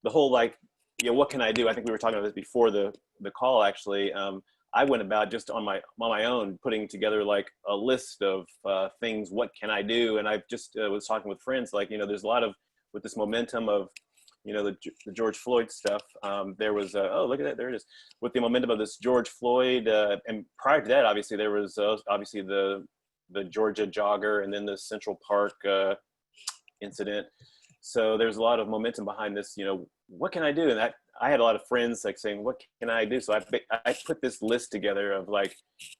the whole what can I do? I think we were talking about this before the call actually. I went about just on my own putting together like a list of things. What can I do? And I just was talking with friends, like there's a lot of, with this momentum of the George Floyd stuff. There was oh, look at that, there it is. With the momentum of this George Floyd, and prior to that, obviously there was obviously the Georgia jogger, and then the Central Park incident. So there's a lot of momentum behind this. What can I do? And that I had a lot of friends like saying, what can I do? So I put this list together of like,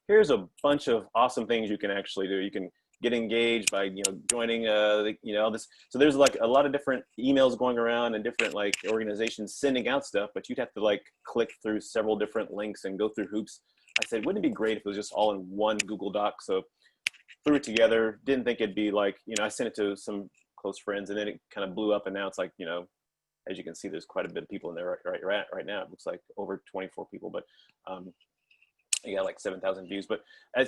here's a bunch of awesome things you can actually do. You can get engaged by, joining, all this. So there's like a lot of different emails going around and different like organizations sending out stuff, but you'd have to like click through several different links and go through hoops. I said, wouldn't it be great if it was just all in one Google Doc? So threw it together, didn't think it'd be like, I sent it to some close friends, and then it kind of blew up, and now it's like, as you can see, there's quite a bit of people in there right now. It looks like over 24 people, but you got like 7,000 views. But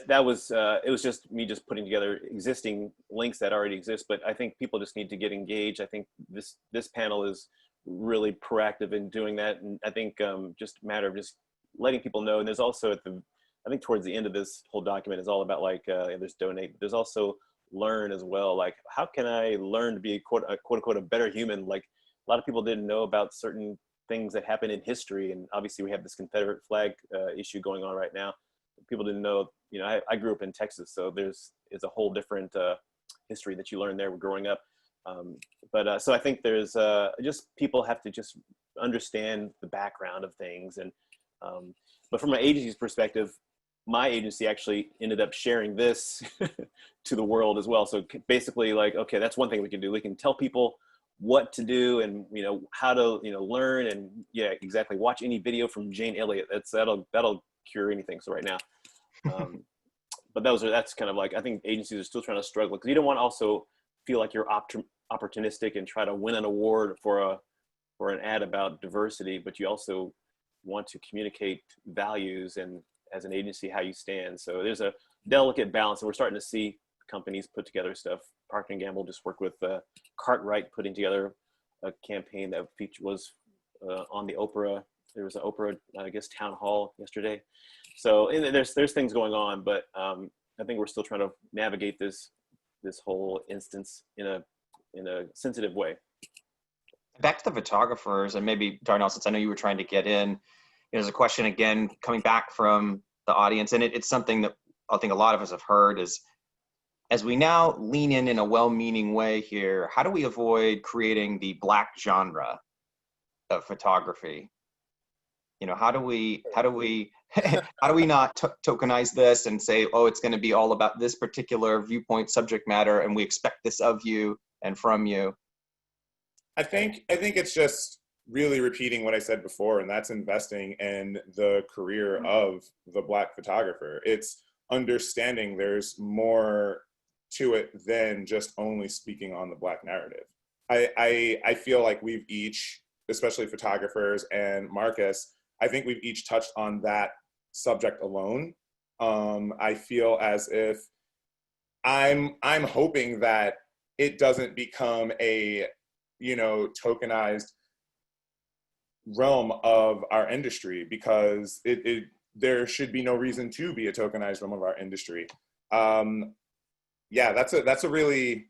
that was, it was just me just putting together existing links that already exist. But I think people just need to get engaged. I think this panel is really proactive in doing that. And I think just a matter of just letting people know. And there's also I think towards the end of this whole document is all about like, there's donate, there's also learn as well. Like, how can I learn to be a quote unquote a better human? Like, a lot of people didn't know about certain things that happened in history. And obviously we have this Confederate flag issue going on right now. People didn't know, I grew up in Texas, so it's a whole different history that you learn there growing up. So I think there's just people have to just understand the background of things. And but from an agency's perspective, my agency actually ended up sharing this to the world as well. So basically, like, okay, that's one thing we can do. We can tell people what to do and how to learn, and yeah, exactly, watch any video from Jane Elliott. That'll cure anything. So right now, but that's kind of like, I think agencies are still trying to struggle, because you don't want to also feel like you're opportunistic and try to win an award for an ad about diversity, but you also want to communicate values and as an agency how you stand. So there's a delicate balance, and we're starting to see companies put together stuff. Procter & Gamble just worked with Cartwright, putting together a campaign that was on the Oprah. There was an Oprah, I guess, town hall yesterday. So there's things going on, but I think we're still trying to navigate this whole instance in a sensitive way. Back to the photographers, and maybe Darnell, since I know you were trying to get in, there's a question again coming back from the audience, and it's something that I think a lot of us have heard is, as we now lean in a well-meaning way here, how do we avoid creating the Black genre of photography? How do we not tokenize this and say, oh, it's going to be all about this particular viewpoint, subject matter, and we expect this of you and from you? I think it's just really repeating what I said before, and that's investing in the career of the Black photographer. It's understanding there's more to it than just only speaking on the Black narrative. I feel like we've each, especially photographers and Marcus, I think we've each touched on that subject alone. I feel as if I'm hoping that it doesn't become a tokenized realm of our industry, because there should be no reason to be a tokenized realm of our industry. Yeah, that's a really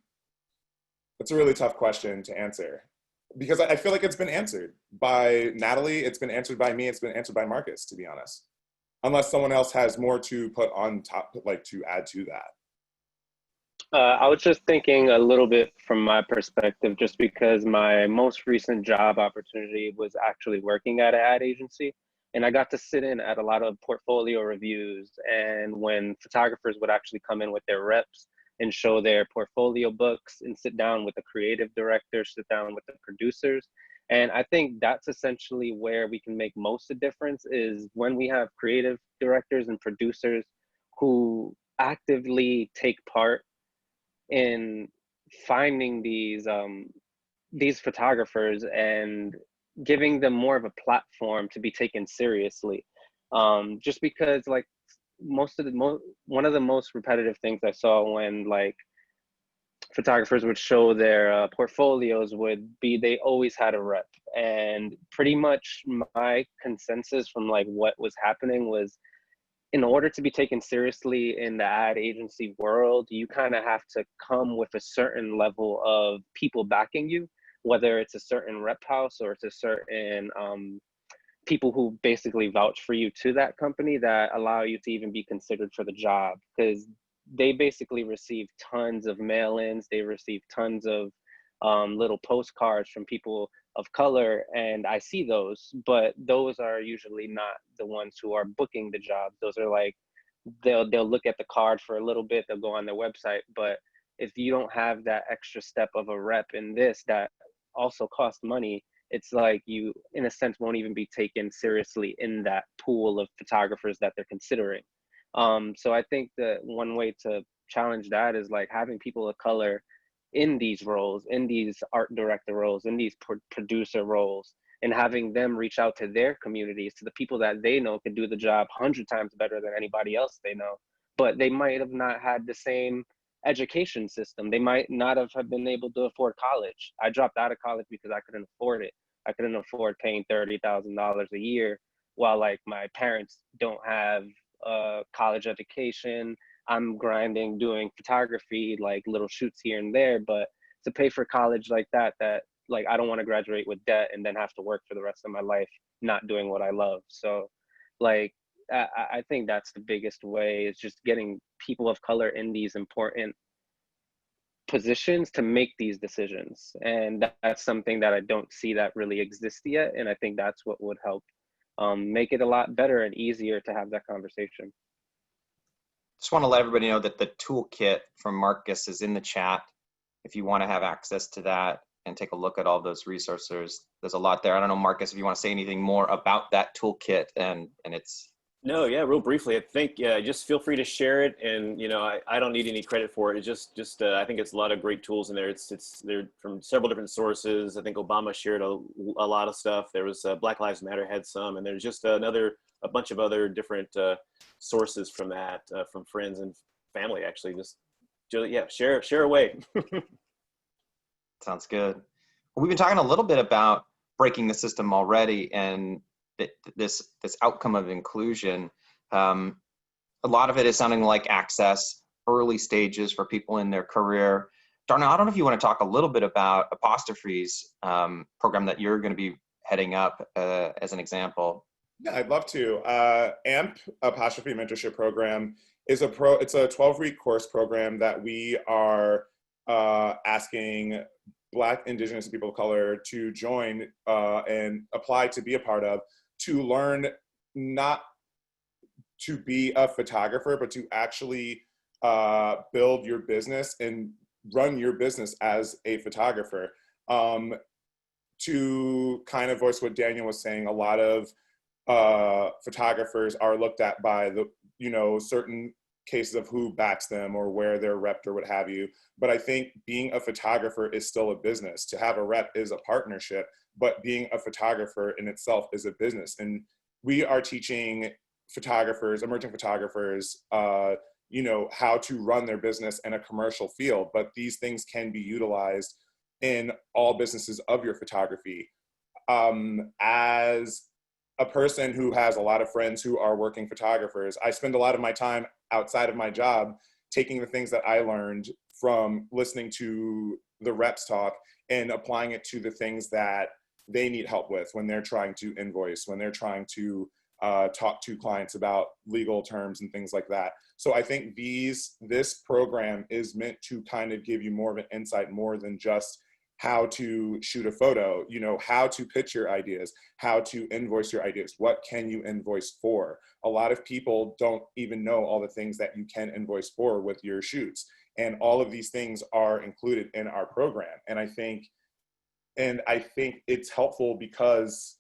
tough question to answer, because I feel like it's been answered by Natalie, it's been answered by me, it's been answered by Marcus, to be honest. Unless someone else has more to put on top, like to add to that. I was just thinking a little bit from my perspective, just because my most recent job opportunity was actually working at an ad agency. And I got to sit in at a lot of portfolio reviews. And when photographers would actually come in with their reps and show their portfolio books and sit down with the creative director, sit down with the producers. And I think that's essentially where we can make most of the difference, is when we have creative directors and producers who actively take part in finding these photographers and giving them more of a platform to be taken seriously. Just because, like, one of the most repetitive things I saw when like photographers would show their portfolios would be they always had a rep. And pretty much my consensus from like what was happening was, in order to be taken seriously in the ad agency world, you kind of have to come with a certain level of people backing you, whether it's a certain rep house or it's a certain people who basically vouch for you to that company that allow you to even be considered for the job. Because they basically receive tons of mail-ins, they receive tons of little postcards from people of color, and I see those, but those are usually not the ones who are booking the jobs. Those are like, they'll look at the card for a little bit, they'll go on their website. But if you don't have that extra step of a rep in this that also costs money, it's like you, in a sense, won't even be taken seriously in that pool of photographers that they're considering. So I think that one way to challenge that is like having people of color in these roles, in these art director roles, in these producer roles, and having them reach out to their communities, to the people that they know can do the job 100 times better than anybody else they know. But they might have not had the same education system. They might not have been able to afford college. I dropped out of college because I couldn't afford it. I couldn't afford paying $30,000 a year, while like my parents don't have a college education. I'm grinding, doing photography, like little shoots here and there, but to pay for college like that, like I don't want to graduate with debt and then have to work for the rest of my life not doing what I love. So like I think that's the biggest way, is just getting people of color in these important positions to make these decisions. And that's something that I don't see that really exists yet. And I think that's what would help make it a lot better and easier to have that conversation. Just want to let everybody know that the toolkit from Marcus is in the chat. If you want to have access to that and take a look at all those resources, there's a lot there. I don't know, Marcus, if you want to say anything more about that toolkit and its. No, yeah, real briefly, I think, just feel free to share it. And, you know, I don't need any credit for it. It's just I think it's a lot of great tools in there. They're from several different sources. I think Obama shared a lot of stuff. There was Black Lives Matter had some, and there's just a bunch of other different sources from that, from friends and family, actually. Just yeah, share away. Sounds good. Well, we've been talking a little bit about breaking the system already, and this outcome of inclusion. A lot of it is sounding like access, early stages for people in their career. Darnell, I don't know if you want to talk a little bit about Apostrophe's program that you're going to be heading up as an example. Yeah, I'd love to. AMP, Apostrophe Mentorship Program, it's a 12-week course program that we are asking Black, Indigenous, and people of color to join and apply to be a part of, to learn not to be a photographer, but to actually build your business and run your business as a photographer. To kind of voice what Daniel was saying, a lot of photographers are looked at by the, certain cases of who backs them or where they're repped or what have you. But I think being a photographer is still a business. To have a rep is a partnership, but being a photographer in itself is a business. And we are teaching photographers, emerging photographers, how to run their business in a commercial field. But these things can be utilized in all businesses of your photography. As a person who has a lot of friends who are working photographers, I spend a lot of my time outside of my job taking the things that I learned from listening to the reps talk and applying it to the things that they need help with when they're trying to invoice, when they're trying to talk to clients about legal terms and things like that. So I think this program is meant to kind of give you more of an insight, more than just how to shoot a photo, how to pitch your ideas, how to invoice your ideas, what can you invoice for? A lot of people don't even know all the things that you can invoice for with your shoots. And all of these things are included in our program. And I think it's helpful because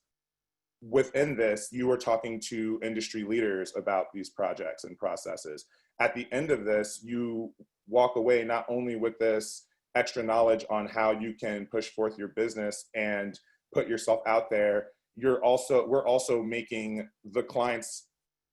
within this, you are talking to industry leaders about these projects and processes. At the end of this, you walk away not only with this extra knowledge on how you can push forth your business and put yourself out there, we're also making the clients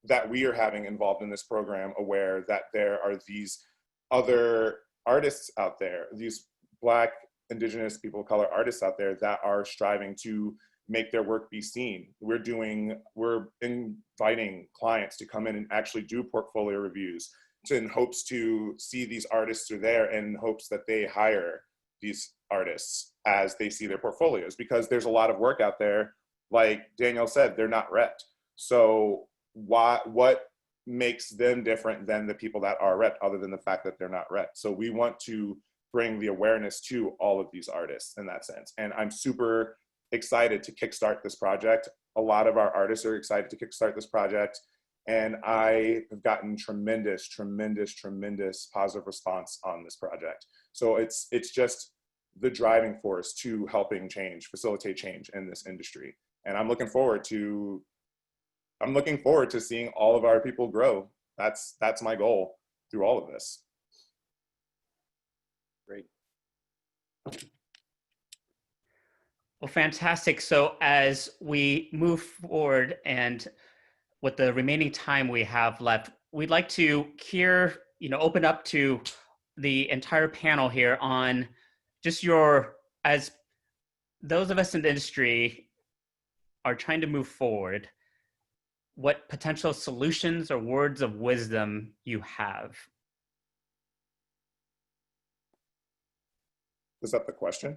that we are having involved in this program aware that there are these other artists out there, these Black, Indigenous, people of color artists out there that are striving to make their work be seen. We're inviting clients to come in and actually do portfolio reviews in hopes to see these artists are there, and in hopes that they hire these artists as they see their portfolios, because there's a lot of work out there. Like Daniel said, they're not repped. So what makes them different than the people that are repped, other than the fact that they're not repped? So we want to bring the awareness to all of these artists in that sense. And I'm super excited to kickstart this project. A lot of our artists are excited to kickstart this project. And I have gotten tremendous positive response on this project. So it's just the driving force to helping facilitate change in this industry. And I'm looking forward to seeing all of our people grow. That's my goal through all of this. Great. Well, fantastic. So as we move forward and with the remaining time we have left, we'd like to open up to the entire panel here on just as those of us in the industry are trying to move forward, what potential solutions or words of wisdom you have. Is that the question?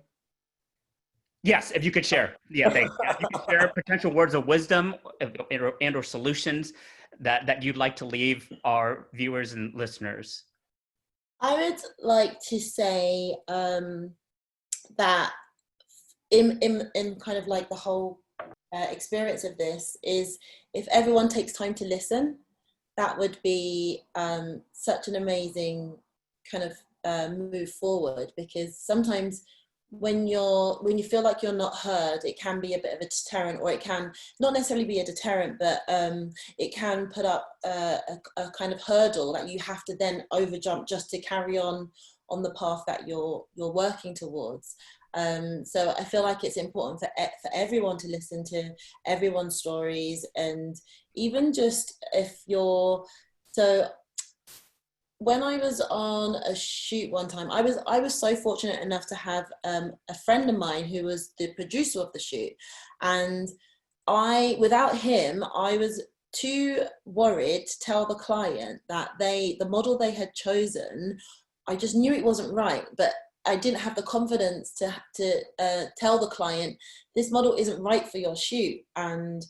Yes, if you could share. Yeah, thanks. Yeah, if you could share potential words of wisdom and or solutions that you'd like to leave our viewers and listeners. I would like to say that in kind of like the whole experience of this is, if everyone takes time to listen, that would be such an amazing kind of move forward, because sometimes when you feel like you're not heard, it can be a bit of a deterrent, or it can not necessarily be a deterrent, but it can put up a kind of hurdle that you have to then overjump just to carry on the path that you're working towards. So I feel like it's important for everyone to listen to everyone's stories, and even just if you're when I was on a shoot one time, I was so fortunate enough to have a friend of mine who was the producer of the shoot, and without him, I was too worried to tell the client that the model they had chosen, I just knew it wasn't right, but I didn't have the confidence to tell the client, this model isn't right for your shoot. And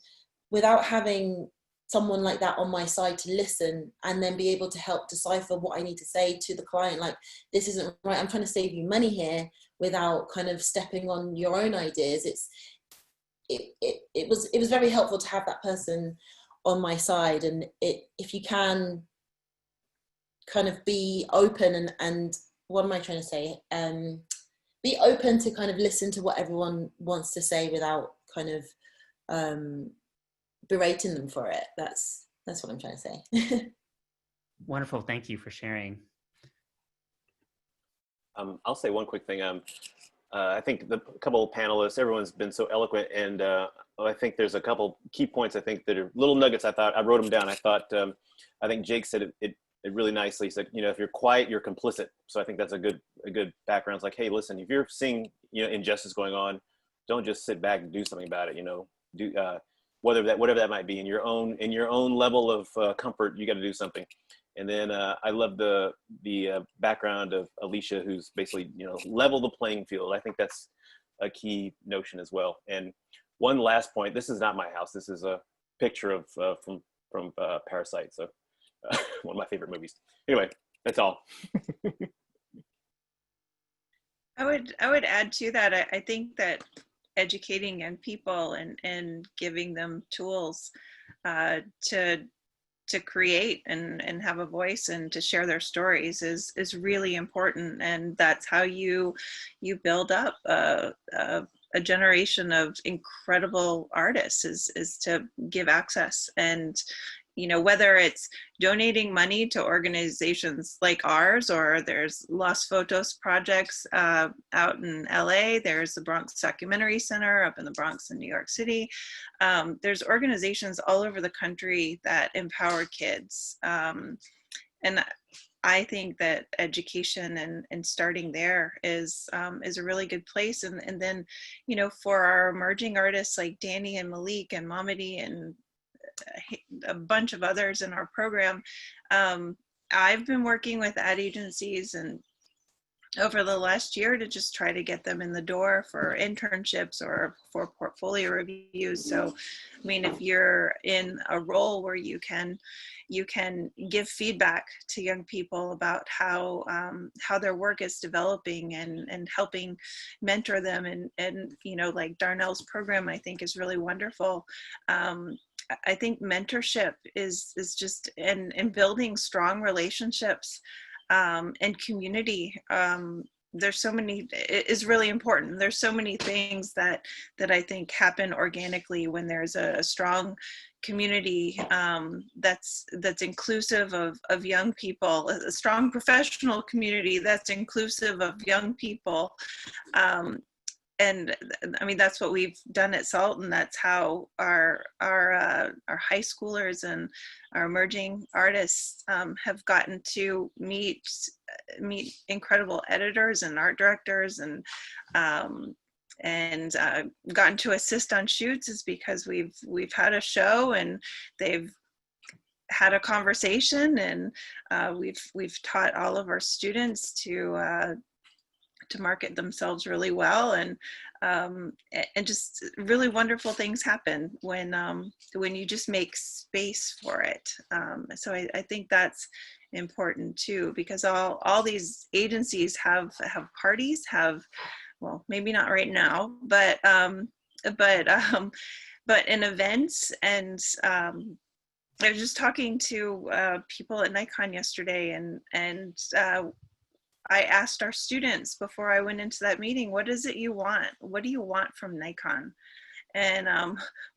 without having someone like that on my side to listen and then be able to help decipher what I need to say to the client, like, this isn't right, I'm trying to save you money here, without kind of stepping on your own ideas. It was very helpful to have that person on my side. And if you can kind of be open and what am I trying to say? Be open to kind of listen to what everyone wants to say without kind of berating them for it. That's what I'm trying to say. Wonderful. Thank you for sharing. I'll say one quick thing. I think a couple of panelists, everyone's been so eloquent, and I think there's a couple key points I think that are little nuggets. I wrote them down. I think Jake said it really nicely. He said, if you're quiet, you're complicit. So I think that's a good background. It's like, hey, listen, if you're seeing injustice going on, don't just sit back and do something about it. Do whatever that might be in your own level of comfort. You got to do something. And then I love the background of Alicia, who's basically level the playing field. I think that's a key notion as well. And one last point: this is not my house. This is a picture of from Parasite. So. One of my favorite movies. Anyway, that's all. I would add to that. I think that educating young people and giving them tools to create and have a voice and to share their stories is really important, and that's how you build up a generation of incredible artists is to give access. And whether it's donating money to organizations like ours, or there's Los Photos projects out in LA, there's the Bronx Documentary Center up in the Bronx in New York City. There's organizations all over the country that empower kids. And I think that education and starting there is a really good place. And then, for our emerging artists like Danny and Malik and Mamadi and a bunch of others in our program, I've been working with ad agencies and over the last year to just try to get them in the door for internships or for portfolio reviews. So, I mean, if you're in a role where you can give feedback to young people about how their work is developing and helping mentor them, and you know, like Darnell's program, I think is really wonderful. I think mentorship is just in building strong relationships and community. There's so many, it is really important. There's so many things that I think happen organically when there's a strong community that's inclusive of young people, a strong professional community that's inclusive of young people. And I mean, that's what we've done at SALT, and that's how our high schoolers and our emerging artists have gotten to meet incredible editors and art directors, and gotten to assist on shoots, is because we've had a show and they've had a conversation, and we've taught all of our students to market themselves really well, and just really wonderful things happen when you just make space for it. So I think that's important too, because all these agencies have parties, well, maybe not right now, but in events. And I was just talking to people at Nikon yesterday, and I asked our students before I went into that meeting, what is it you want? What do you want from Nikon? And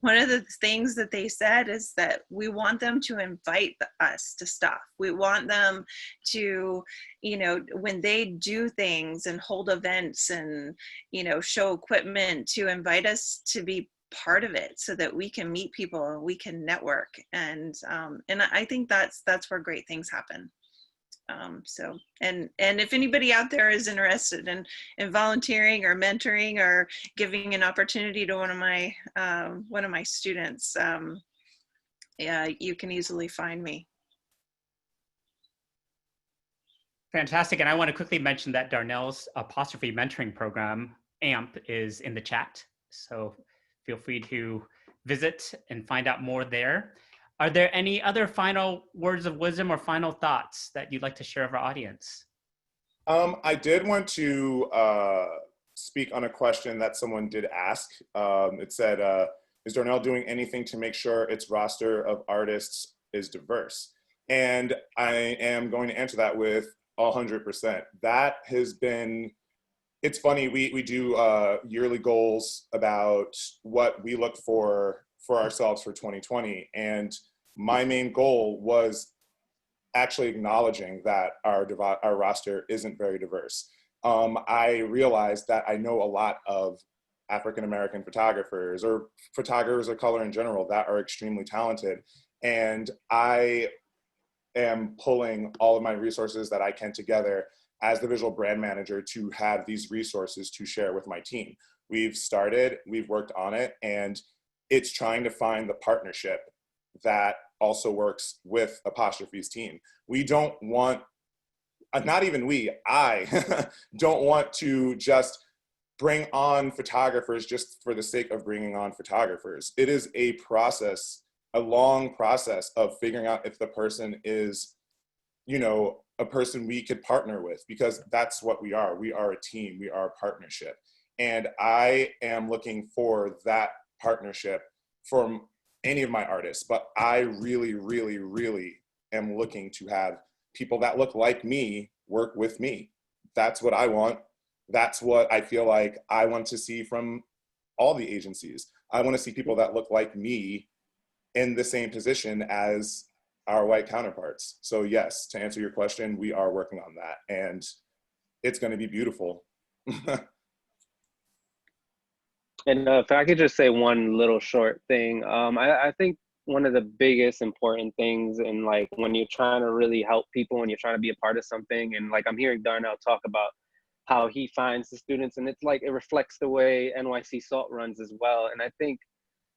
one of the things that they said is that we want them to invite us to stuff. We want them to, you know, when they do things and hold events and, you know, show equipment, to invite us to be part of it so that we can meet people and we can network. And I think that's where great things happen. So, and if anybody out there is interested in volunteering or mentoring or giving an opportunity to one of my students, yeah, you can easily find me. Fantastic. And I want to quickly mention that Darnell's Apostrophe mentoring program, AMP, is in the chat. So feel free to visit and find out more there. Are there any other final words of wisdom or final thoughts that you'd like to share with our audience? I did want to speak on a question that someone did ask. It said, is Darnell doing anything to make sure its roster of artists is diverse? And I am going to answer that with 100%. That has been, it's funny, we do yearly goals about what we look for ourselves for 2020. And my main goal was actually acknowledging that our roster isn't very diverse. I realized that I know a lot of African-American photographers, or photographers of color in general, that are extremely talented. And I am pulling all of my resources that I can together as the visual brand manager to have these resources to share with my team. We've worked on it, and it's trying to find the partnership that also works with Apostrophe's team. We don't want, not even we, I don't want to just bring on photographers just for the sake of bringing on photographers. It is a process, a long process of figuring out if the person is, you know, a person we could partner with, because that's what we are. We are a team, we are a partnership. And I am looking for that partnership from any of my artists, but I really, really, really am looking to have people that look like me work with me. That's what I want. That's what I feel like I want to see from all the agencies. I want to see people that look like me in the same position as our white counterparts. So yes, to answer your question, we are working on that, and it's going to be beautiful. And if I could just say one little short thing, I think one of the biggest important things in, like, when you're trying to really help people, when you're trying to be a part of something, and like I'm hearing Darnell talk about how he finds the students, and it's like it reflects the way NYC SALT runs as well. And I think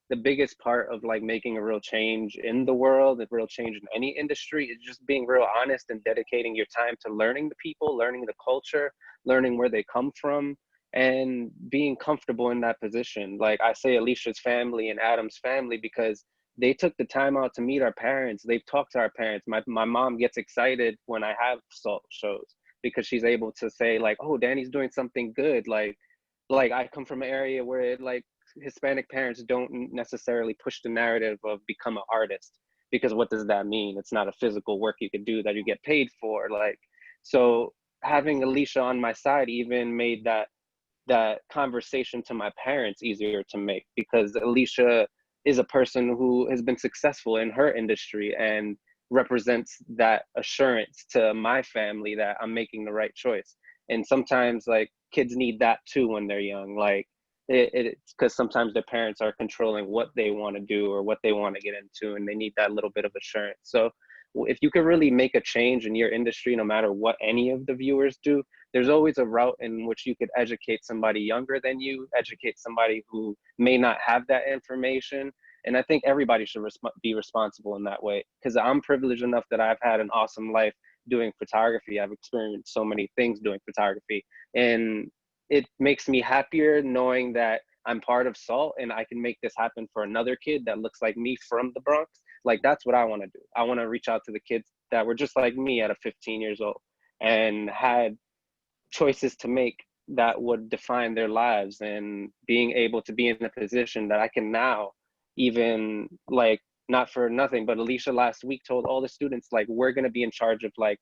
the biggest part of like making a real change in the world, a real change in any industry, is just being real honest and dedicating your time to learning the people, learning the culture, learning where they come from, and being comfortable in that position. Like I say Alicia's family and Adam's family because they took the time out to meet our parents. They've talked to our parents. My mom gets excited when I have SALT shows because she's able to say like, oh, Danny's doing something good. Like I come from an area where like Hispanic parents don't necessarily push the narrative of become an artist, because what does that mean? It's not a physical work you could do that you get paid for. Like, so having Alicia on my side even made that conversation to my parents easier to make, because Alicia is a person who has been successful in her industry and represents that assurance to my family that I'm making the right choice. And sometimes like kids need that too when they're young. Like it's because sometimes their parents are controlling what they want to do or what they want to get into, and they need that little bit of assurance. So if you could really make a change in your industry, no matter what any of the viewers do, there's always a route in which you could educate somebody younger than you, educate somebody who may not have that information. And I think everybody should be responsible in that way, because I'm privileged enough that I've had an awesome life doing photography. I've experienced so many things doing photography, and it makes me happier knowing that I'm part of SALT and I can make this happen for another kid that looks like me from the Bronx. Like, that's what I want to do. I want to reach out to the kids that were just like me at 15 years old and had choices to make that would define their lives, and being able to be in a position that I can now even, like, not for nothing, but Alicia last week told all the students, like, we're going to be in charge of like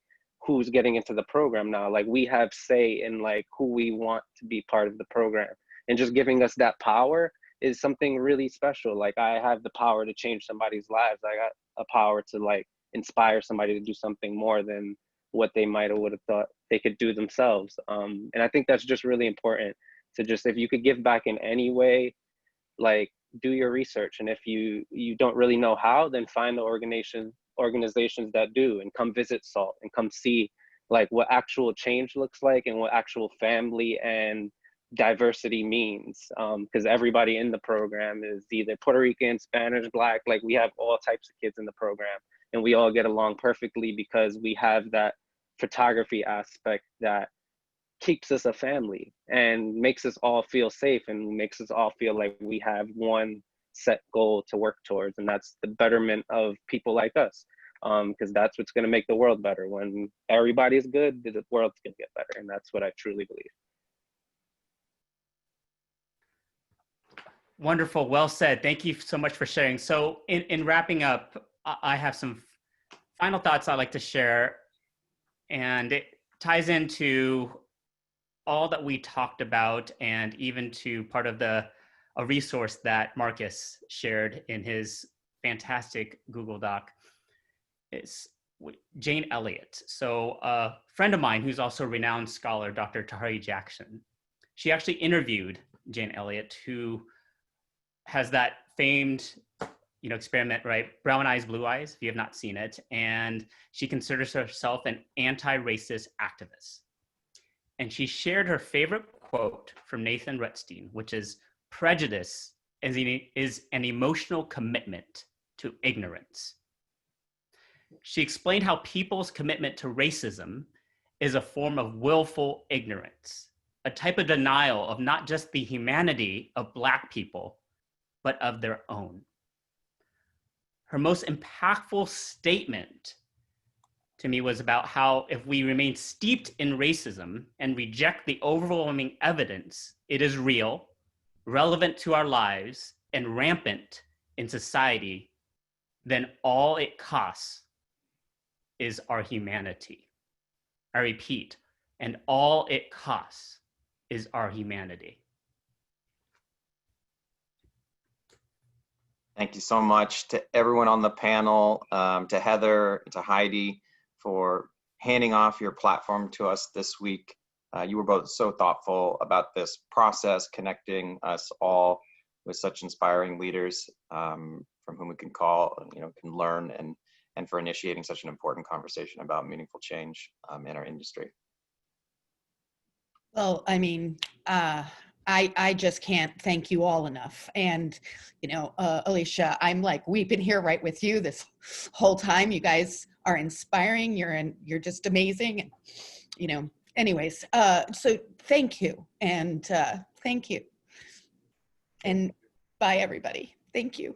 who's getting into the program now. Like, we have say in like who we want to be part of the program, and just giving us that power is something really special. Like, I have the power to change somebody's lives. I got a power to like inspire somebody to do something more than what they might have would have thought they could do themselves. And I think that's just really important to just, if you could give back in any way, like, do your research. And if you don't really know how, then find the organizations that do, and come visit SALT and come see like what actual change looks like and what actual family and diversity means. Because everybody in the program is either Puerto Rican, Spanish, Black, like we have all types of kids in the program, and we all get along perfectly because we have that photography aspect that keeps us a family and makes us all feel safe and makes us all feel like we have one set goal to work towards, and that's the betterment of people like us. Because that's what's going to make the world better. When everybody's good, the world's going to get better, and that's what I truly believe. Wonderful, well said. Thank you so much for sharing. So in wrapping up, I have some final thoughts I'd like to share, and it ties into all that we talked about, and even to part of a resource that Marcus shared in his fantastic Google Doc. It's Jane Elliott. So a friend of mine who's also a renowned scholar, Dr. Tahari Jackson, she actually interviewed Jane Elliott, who has that famed experiment, right? Brown eyes, blue eyes, if you have not seen it. And she considers herself an anti-racist activist. And she shared her favorite quote from Nathan Rutstein, which is, "Prejudice is an emotional commitment to ignorance." She explained how people's commitment to racism is a form of willful ignorance, a type of denial of not just the humanity of Black people, but of their own. Her most impactful statement to me was about how if we remain steeped in racism and reject the overwhelming evidence, it is real, relevant to our lives, and rampant in society, then all it costs is our humanity. I repeat, and all it costs is our humanity. Thank you so much to everyone on the panel, to Heather, to Heidi, for handing off your platform to us this week. You were both so thoughtful about this process, connecting us all with such inspiring leaders from whom we can call, can learn, and for initiating such an important conversation about meaningful change in our industry. Well, I mean, I just can't thank you all enough. And, you know, Alicia, I'm like weeping here right with you this whole time. You guys are inspiring. You're just amazing. You know, anyways, so thank you. And thank you. And bye, everybody. Thank you.